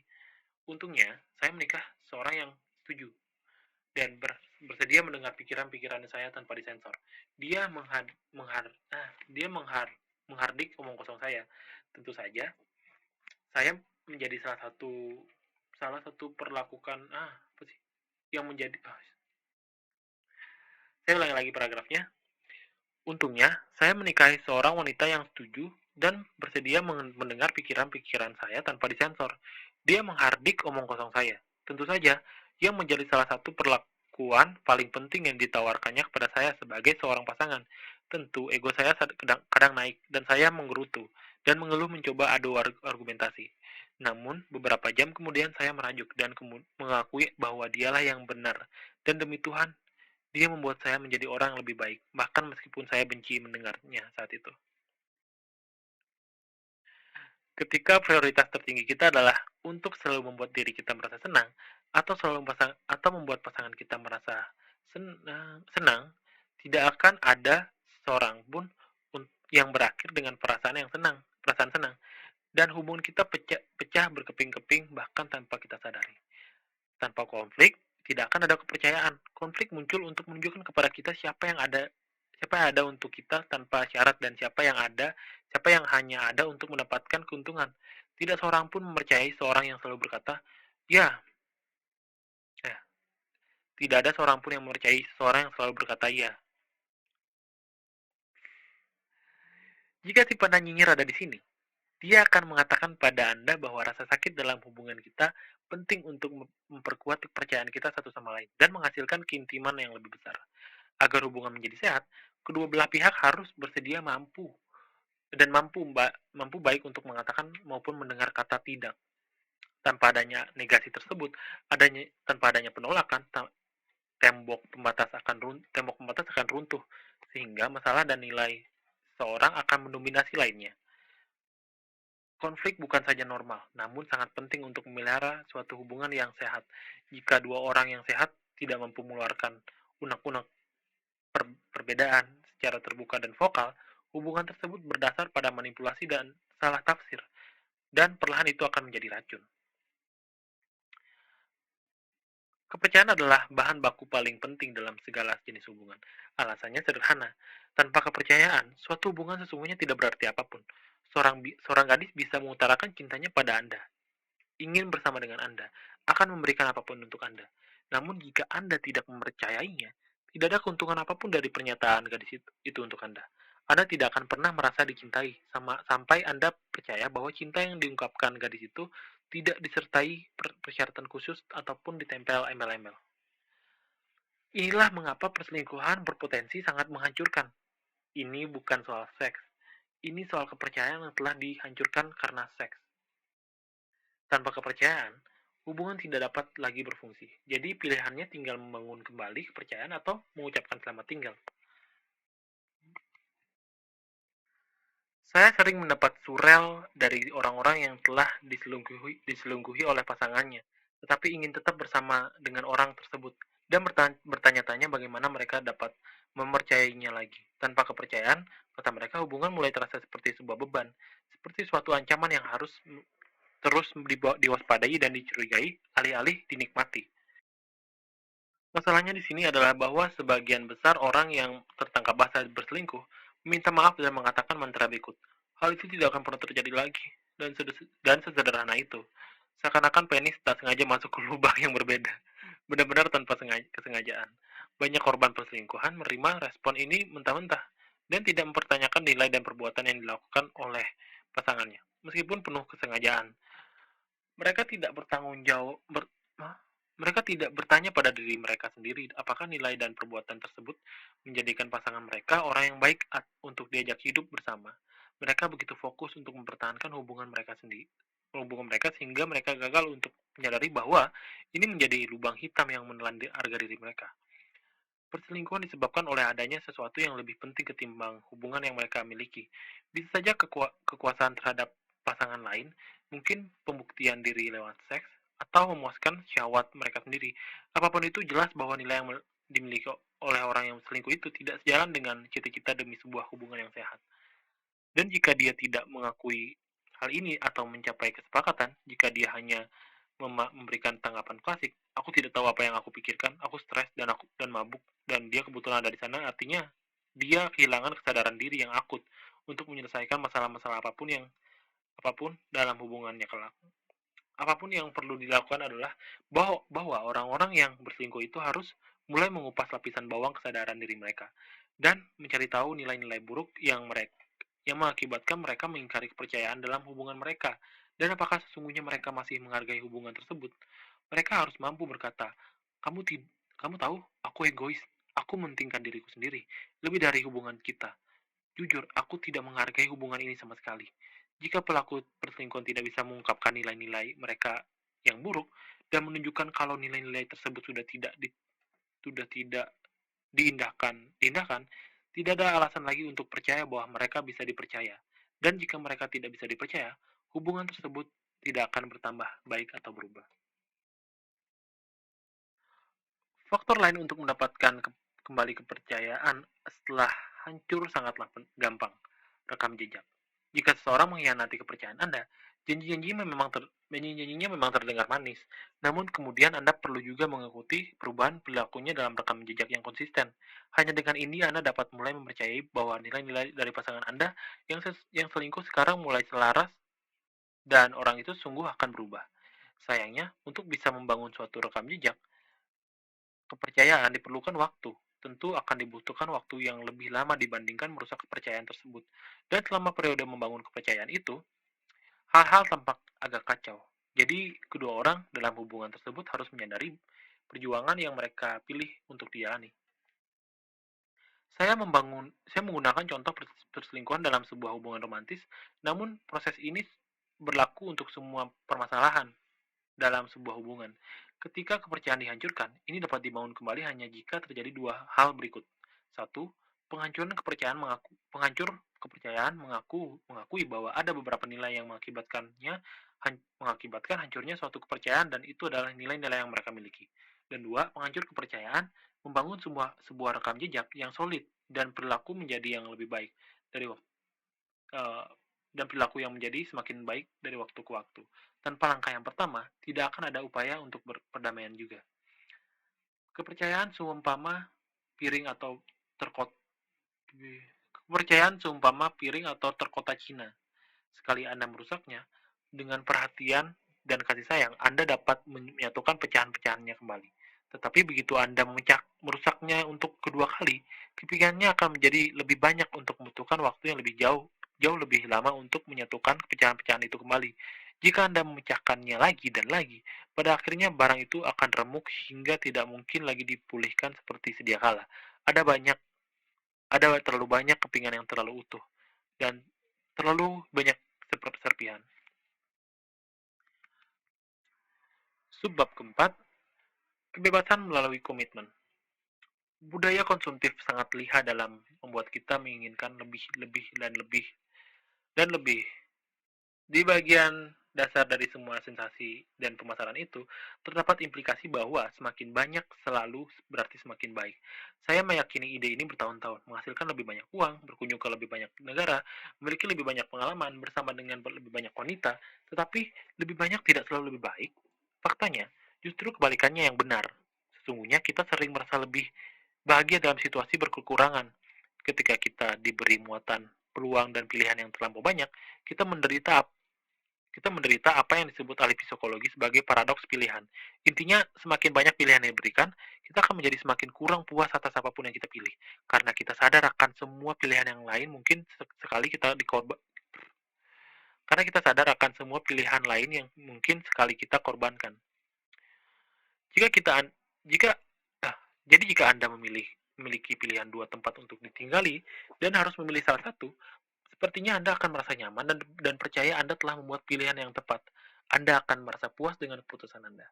Untungnya, saya menikah seorang yang setuju dan bersedia mendengar pikiran-pikiran saya tanpa disensor. Dia menghardik omong kosong saya. Tentu saja, saya menjadi salah satu perlakukan apa sih yang menjadi saya ulangi lagi paragrafnya. Untungnya, saya menikahi seorang wanita yang setuju dan bersedia mendengar pikiran-pikiran saya tanpa disensor. Dia menghardik omong kosong saya. Tentu saja, yang menjadi salah satu perlakuan paling penting yang ditawarkannya kepada saya sebagai seorang pasangan. Tentu, ego saya kadang naik dan saya menggerutu dan mengeluh mencoba adu argumentasi. Namun, beberapa jam kemudian saya merajuk dan mengakui bahwa dialah yang benar. Dan demi Tuhan, dia membuat saya menjadi orang yang lebih baik, bahkan meskipun saya benci mendengarnya saat itu. Ketika prioritas tertinggi kita adalah untuk selalu membuat diri kita merasa senang, atau membuat pasangan kita merasa senang, tidak akan ada seorang pun yang berakhir dengan perasaan senang, dan hubungan kita pecah berkeping-keping bahkan tanpa kita sadari. Tanpa konflik, tidak akan ada kepercayaan. Konflik muncul untuk menunjukkan kepada kita siapa yang ada untuk kita tanpa syarat, dan siapa yang hanya ada untuk mendapatkan keuntungan. Tidak seorang pun mempercayai seorang yang selalu berkata, ya, ya. Tidak ada seorang pun yang mempercayai seorang yang selalu berkata, ya. Jika si pandang nyinyir ada di sini, dia akan mengatakan pada Anda bahwa rasa sakit dalam hubungan kita penting untuk memperkuat kepercayaan kita satu sama lain dan menghasilkan keintiman yang lebih besar. Agar hubungan menjadi sehat, kedua belah pihak harus bersedia mampu baik untuk mengatakan maupun mendengar kata tidak. Tanpa adanya negasi tersebut, tanpa adanya penolakan, tembok pembatas akan runtuh, sehingga masalah dan nilai seorang akan mendominasi lainnya. Konflik bukan saja normal, namun sangat penting untuk memelihara suatu hubungan yang sehat. Jika dua orang yang sehat tidak mampu mengeluarkan unek-unek perbedaan secara terbuka dan vokal, hubungan tersebut berdasar pada manipulasi dan salah tafsir, dan perlahan itu akan menjadi racun. Kepercayaan adalah bahan baku paling penting dalam segala jenis hubungan. Alasannya sederhana. Tanpa kepercayaan, suatu hubungan sesungguhnya tidak berarti apapun. Seorang gadis bisa mengutarakan cintanya pada Anda, ingin bersama dengan Anda, akan memberikan apapun untuk Anda. Namun jika Anda tidak mempercayainya, tidak ada keuntungan apapun dari pernyataan gadis itu untuk Anda. Anda tidak akan pernah merasa dicintai sampai Anda percaya bahwa cinta yang diungkapkan gadis itu tidak disertai persyaratan khusus ataupun ditempel embel-embel. Inilah mengapa perselingkuhan berpotensi sangat menghancurkan. Ini bukan soal seks. Ini soal kepercayaan yang telah dihancurkan karena seks. Tanpa kepercayaan, hubungan tidak dapat lagi berfungsi. Jadi pilihannya tinggal membangun kembali kepercayaan atau mengucapkan selamat tinggal. Saya sering mendapat surel dari orang-orang yang telah diselingkuhi oleh pasangannya, tetapi ingin tetap bersama dengan orang tersebut dan bertanya-tanya bagaimana mereka dapat mempercayainya lagi. Tanpa kepercayaan, kata mereka, hubungan mulai terasa seperti sebuah beban, seperti suatu ancaman yang harus terus diwaspadai dan dicurigai, alih-alih dinikmati. Masalahnya di sini adalah bahwa sebagian besar orang yang tertangkap basah berselingkuh meminta maaf dan mengatakan mantra berikut. Hal itu tidak akan pernah terjadi lagi, dan sesederhana itu. Seakan-akan penis tak sengaja masuk ke lubang yang berbeda, benar-benar tanpa kesengajaan. Banyak korban perselingkuhan menerima respon ini mentah-mentah dan tidak mempertanyakan nilai dan perbuatan yang dilakukan oleh pasangannya, meskipun penuh kesengajaan. Mereka tidak bertanggung jawab mereka tidak bertanya pada diri mereka sendiri apakah nilai dan perbuatan tersebut menjadikan pasangan mereka orang yang baik untuk diajak hidup bersama. Mereka begitu fokus untuk mempertahankan hubungan mereka sehingga mereka gagal untuk menyadari bahwa ini menjadi lubang hitam yang menelan harga diri mereka. Perselingkuhan disebabkan oleh adanya sesuatu yang lebih penting ketimbang hubungan yang mereka miliki. Bisa saja kekuasaan terhadap pasangan lain, mungkin pembuktian diri lewat seks, atau memuaskan syahwat mereka sendiri. Apapun itu, jelas bahwa nilai yang dimiliki oleh orang yang selingkuh itu tidak sejalan dengan cita-cita demi sebuah hubungan yang sehat. Dan jika dia tidak mengakui hal ini atau mencapai kesepakatan, jika dia hanya memberikan tanggapan klasik, aku tidak tahu apa yang aku pikirkan, aku stres dan mabuk, dan dia kebetulan ada di sana, artinya dia kehilangan kesadaran diri yang akut untuk menyelesaikan masalah-masalah apapun dalam hubungannya kelak. Apapun yang perlu dilakukan adalah bahwa orang-orang yang berselingkuh itu harus mulai mengupas lapisan bawang kesadaran diri mereka dan mencari tahu nilai-nilai buruk yang mengakibatkan mereka mengingkari kepercayaan dalam hubungan mereka, dan apakah sesungguhnya mereka masih menghargai hubungan tersebut. Mereka harus mampu berkata, kamu kamu tahu, aku egois, aku mementingkan diriku sendiri, lebih dari hubungan kita. Jujur, aku tidak menghargai hubungan ini sama sekali. Jika pelaku perselingkuhan tidak bisa mengungkapkan nilai-nilai mereka yang buruk dan menunjukkan kalau nilai-nilai tersebut sudah tidak diindahkan, tidak ada alasan lagi untuk percaya bahwa mereka bisa dipercaya. Dan jika mereka tidak bisa dipercaya, hubungan tersebut tidak akan bertambah baik atau berubah. Faktor lain untuk mendapatkan kembali kepercayaan setelah hancur sangatlah gampang. Rekam jejak. Jika seseorang mengkhianati kepercayaan Anda, janji-janjinya memang terdengar manis. Namun kemudian Anda perlu juga mengikuti perubahan perilakunya dalam rekam jejak yang konsisten. Hanya dengan ini Anda dapat mulai mempercayai bahwa nilai-nilai dari pasangan Anda yang selingkuh sekarang mulai selaras dan orang itu sungguh akan berubah. Sayangnya, untuk bisa membangun suatu rekam jejak, kepercayaan diperlukan waktu. Tentu akan dibutuhkan waktu yang lebih lama dibandingkan merusak kepercayaan tersebut. Dan selama periode membangun kepercayaan itu, hal-hal tampak agak kacau. Jadi, kedua orang dalam hubungan tersebut harus menyadari perjuangan yang mereka pilih untuk dijalani. Saya menggunakan contoh perselingkuhan dalam sebuah hubungan romantis, namun proses ini berlaku untuk semua permasalahan dalam sebuah hubungan. Ketika kepercayaan dihancurkan, ini dapat dibangun kembali hanya jika terjadi dua hal berikut. Satu, penghancur kepercayaan mengakui bahwa ada beberapa nilai yang mengakibatkan hancurnya suatu kepercayaan, dan itu adalah nilai-nilai yang mereka miliki. Dan dua, penghancur kepercayaan membangun sebuah rekam jejak yang solid dan perilaku menjadi yang lebih baik dari uh, dan perilaku yang menjadi semakin baik dari waktu ke waktu. Tanpa langkah yang pertama, tidak akan ada upaya untuk perdamaian juga. Kepercayaan seumpama piring atau terkot Kepercayaan seumpama piring atau terkotak Cina. Sekali Anda merusaknya, dengan perhatian dan kasih sayang, Anda dapat menyatukan pecahan-pecahannya kembali. Tetapi begitu Anda merusaknya untuk kedua kali, kepikirannya akan menjadi lebih banyak untuk membutuhkan waktu yang jauh lebih lama untuk menyatukan pecahan-pecahan itu kembali. Jika Anda memecahkannya lagi dan lagi, pada akhirnya barang itu akan remuk hingga tidak mungkin lagi dipulihkan seperti sedia kala. Ada terlalu banyak kepingan yang terlalu utuh dan terlalu banyak serpihan. Subbab keempat, kebebasan melalui komitmen. Budaya konsumtif sangat lihat dalam membuat kita menginginkan lebih, lebih, dan lebih, dan lebih. Di bagian dasar dari semua sensasi dan pemasaran itu, terdapat implikasi bahwa semakin banyak selalu berarti semakin baik. Saya meyakini ide ini bertahun-tahun, menghasilkan lebih banyak uang, berkunjung ke lebih banyak negara, memiliki lebih banyak pengalaman bersama dengan lebih banyak wanita, tetapi lebih banyak tidak selalu lebih baik. Faktanya, justru kebalikannya yang benar. Sesungguhnya kita sering merasa lebih bahagia dalam situasi berkekurangan. Ketika kita diberi muatan, peluang, dan pilihan yang terlampau banyak, kita menderita kita menderita apa yang disebut ahli psikologi sebagai paradoks pilihan. Intinya, semakin banyak pilihan yang diberikan, kita akan menjadi semakin kurang puas atas apapun yang kita pilih. Karena kita sadar akan semua pilihan yang lain mungkin sekali kita dikorban. Karena kita sadar akan semua pilihan lain yang mungkin sekali kita korbankan. Jika kita jika ah, jadi jika Anda memiliki pilihan dua tempat untuk ditinggali dan harus memilih salah satu, sepertinya Anda akan merasa nyaman dan percaya Anda telah membuat pilihan yang tepat. Anda akan merasa puas dengan keputusan Anda.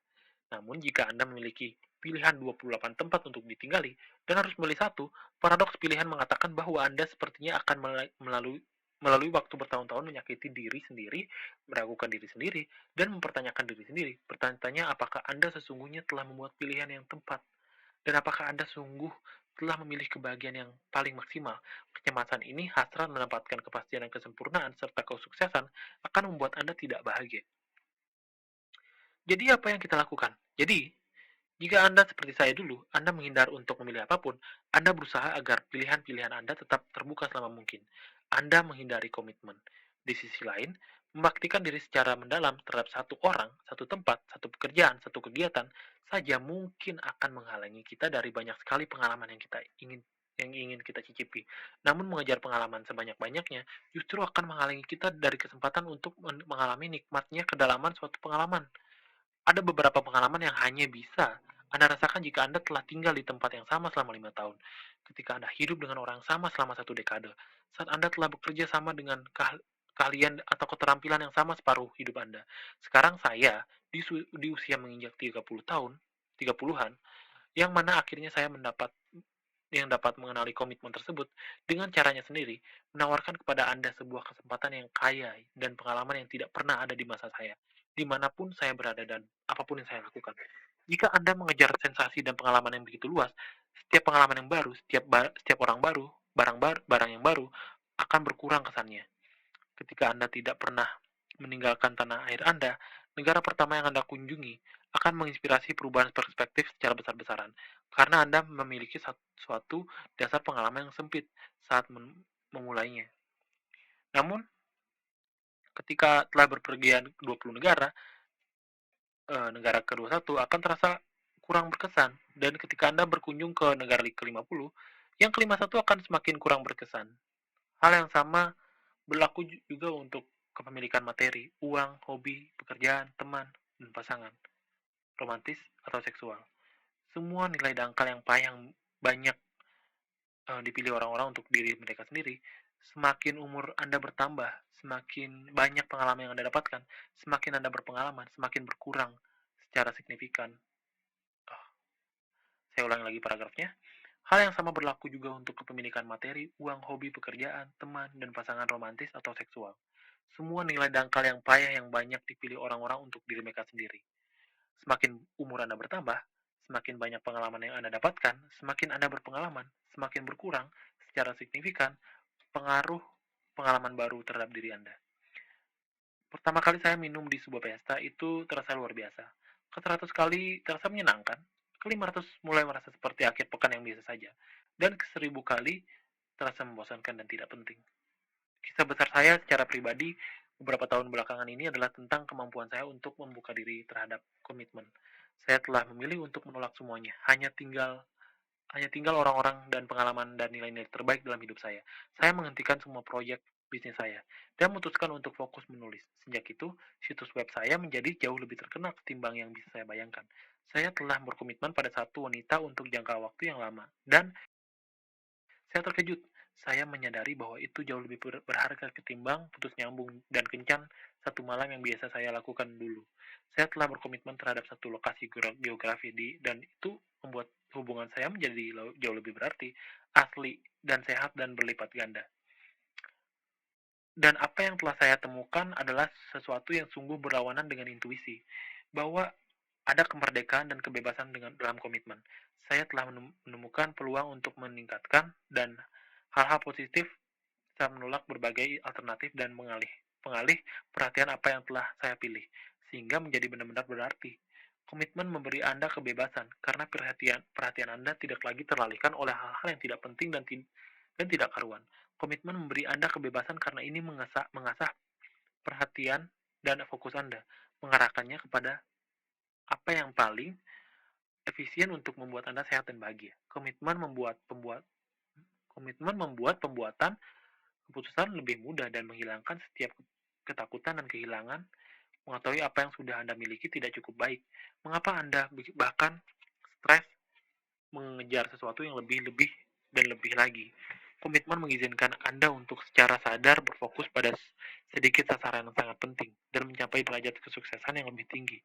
Namun jika Anda memiliki pilihan 28 tempat untuk ditinggali dan harus memilih satu, paradoks pilihan mengatakan bahwa Anda sepertinya akan melalui waktu bertahun-tahun menyakiti diri sendiri, meragukan diri sendiri, dan mempertanyakan diri sendiri. Bertanya-tanya apakah Anda sesungguhnya telah membuat pilihan yang tepat, dan apakah Anda sungguh telah memilih kebahagiaan yang paling maksimal. Kecemasan ini, hasrat mendapatkan kepastian dan kesempurnaan, serta kesuksesan, akan membuat Anda tidak bahagia. Jadi apa yang kita lakukan? Jadi, jika Anda seperti saya dulu, Anda menghindar untuk memilih apapun, Anda berusaha agar pilihan-pilihan Anda tetap terbuka selama mungkin. Anda menghindari komitmen. Di sisi lain, membaktikan diri secara mendalam terhadap satu orang, satu tempat, satu pekerjaan, satu kegiatan saja mungkin akan menghalangi kita dari banyak sekali pengalaman yang ingin kita cicipi. Namun mengejar pengalaman sebanyak-banyaknya justru akan menghalangi kita dari kesempatan untuk mengalami nikmatnya kedalaman suatu pengalaman. Ada beberapa pengalaman yang hanya bisa Anda rasakan jika Anda telah tinggal di tempat yang sama selama 5 tahun, ketika Anda hidup dengan orang yang sama selama satu dekade, saat Anda telah bekerja sama dengan keahlian atau keterampilan yang sama separuh hidup Anda. Sekarang saya di usia menginjak 30 tahun, 30-an, yang mana akhirnya saya dapat mengenali komitmen tersebut dengan caranya sendiri, menawarkan kepada Anda sebuah kesempatan yang kaya dan pengalaman yang tidak pernah ada di masa saya, dimanapun saya berada dan apapun yang saya lakukan. Jika Anda mengejar sensasi dan pengalaman yang begitu luas, setiap pengalaman yang baru, setiap orang baru, barang yang baru, akan berkurang kesannya. Ketika Anda tidak pernah meninggalkan tanah air Anda, negara pertama yang Anda kunjungi akan menginspirasi perubahan perspektif secara besar-besaran, karena Anda memiliki suatu dasar pengalaman yang sempit saat memulainya. Namun, ketika telah berpergian ke 20 negara, negara ke-21 akan terasa kurang berkesan, dan ketika Anda berkunjung ke negara ke-50, yang ke-51 akan semakin kurang berkesan. Hal yang sama berlaku juga untuk kepemilikan materi, uang, hobi, pekerjaan, teman, dan pasangan, romantis atau seksual. Semua nilai dangkal yang banyak dipilih orang-orang untuk diri mereka sendiri. Semakin umur Anda bertambah, semakin banyak pengalaman yang Anda dapatkan, semakin Anda berpengalaman, semakin berkurang secara signifikan. Oh, saya ulangi lagi paragrafnya. Hal yang sama berlaku juga untuk kepemilikan materi, uang, hobi, pekerjaan, teman, dan pasangan romantis atau seksual. Semua nilai dangkal yang payah yang banyak dipilih orang-orang untuk diri mereka sendiri. Semakin umur Anda bertambah, semakin banyak pengalaman yang Anda dapatkan, semakin Anda berpengalaman, semakin berkurang secara signifikan pengaruh pengalaman baru terhadap diri Anda. Pertama kali saya minum di sebuah pesta itu terasa luar biasa. Ke-100 kali terasa menyenangkan. Ke-500 mulai merasa seperti akhir pekan yang biasa saja. Dan ke-1000 kali terasa membosankan dan tidak penting. Kisah besar saya secara pribadi beberapa tahun belakangan ini adalah tentang kemampuan saya untuk membuka diri terhadap komitmen. Saya telah memilih untuk menolak semuanya. Hanya tinggal orang-orang dan pengalaman dan nilai-nilai terbaik dalam hidup saya. Saya menghentikan semua proyek bisnis saya dan memutuskan untuk fokus menulis. Sejak itu, situs web saya menjadi jauh lebih terkenal ketimbang yang bisa saya bayangkan. Saya telah berkomitmen pada satu wanita untuk jangka waktu yang lama, dan saya terkejut. Saya menyadari bahwa itu jauh lebih berharga ketimbang putus nyambung dan kencan satu malam yang biasa saya lakukan dulu. Saya telah berkomitmen terhadap satu lokasi geografi dan itu membuat hubungan saya menjadi jauh lebih berarti, asli, dan sehat dan berlipat ganda. Dan apa yang telah saya temukan adalah sesuatu yang sungguh berlawanan dengan intuisi, bahwa ada kemerdekaan dan kebebasan dalam komitmen. Saya telah menemukan peluang untuk meningkatkan dan hal-hal positif. Saya menolak berbagai alternatif dan pengalih perhatian apa yang telah saya pilih, sehingga menjadi benar-benar berarti. Komitmen memberi Anda kebebasan, karena perhatian Anda tidak lagi teralihkan oleh hal-hal yang tidak penting dan tidak karuan. Komitmen memberi Anda kebebasan karena ini mengasah perhatian dan fokus Anda, mengarahkannya kepada apa yang paling efisien untuk membuat Anda sehat dan bahagia. Komitmen membuat pembuatan keputusan lebih mudah dan menghilangkan setiap ketakutan dan kehilangan. Mengetahui apa yang sudah Anda miliki tidak cukup baik. Mengapa Anda bahkan stres mengejar sesuatu yang lebih dan lebih lagi? Komitmen mengizinkan Anda untuk secara sadar berfokus pada sedikit sasaran yang sangat penting dan mencapai derajat kesuksesan yang lebih tinggi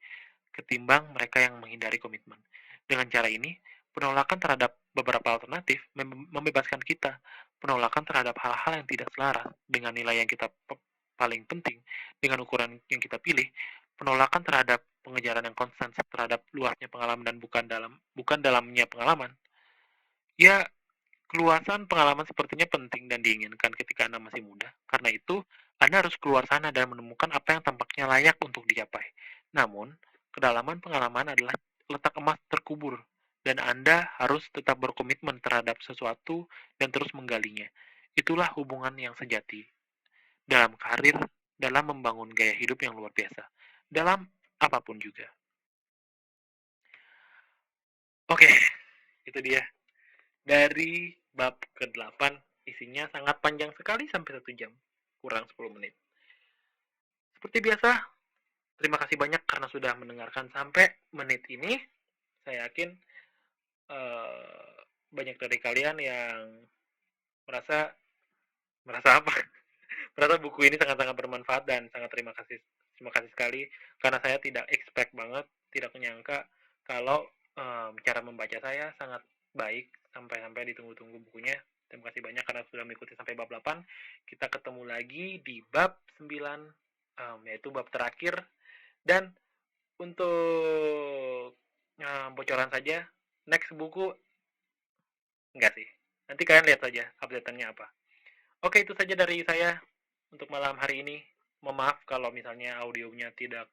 ketimbang mereka yang menghindari komitmen. Dengan cara ini, penolakan terhadap beberapa alternatif membebaskan kita. Penolakan terhadap hal-hal yang tidak selaras dengan nilai yang kita paling penting, dengan ukuran yang kita pilih, penolakan terhadap pengejaran yang konstan terhadap luasnya pengalaman dan bukan dalamnya pengalaman. Ya, keluasan pengalaman sepertinya penting dan diinginkan ketika Anda masih muda. Karena itu, Anda harus keluar sana dan menemukan apa yang tampaknya layak untuk dicapai. Namun, kedalaman pengalaman adalah letak emas terkubur, dan Anda harus tetap berkomitmen terhadap sesuatu dan terus menggalinya. Itulah hubungan yang sejati dalam karir, dalam membangun gaya hidup yang luar biasa, dalam apapun juga. Oke, itu dia. Dari bab ke-8, isinya sangat panjang sekali sampai 1 jam, kurang 10 menit. Seperti biasa, terima kasih banyak karena sudah mendengarkan sampai menit ini. Saya yakin banyak dari kalian yang merasa apa? Merasa buku ini sangat-sangat bermanfaat dan sangat terima kasih sekali karena saya tidak expect banget, tidak menyangka kalau cara membaca saya sangat baik sampai ditunggu-tunggu bukunya. Terima kasih banyak karena sudah mengikuti sampai bab 8. Kita ketemu lagi di bab 9, yaitu bab terakhir. Dan untuk bocoran saja, next buku enggak sih. Nanti kalian lihat saja update-nya apa. Oke, itu saja dari saya untuk malam hari ini. Mohon maaf kalau misalnya audionya tidak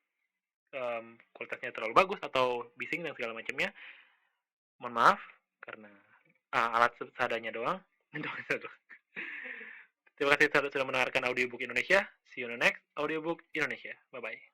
kualitasnya terlalu bagus atau bising dan segala macamnya. Mohon maaf karena alat seadanya doang. Terima kasih sudah mendengarkan Audiobook Indonesia. See you on the next Audiobook Indonesia. Bye-bye.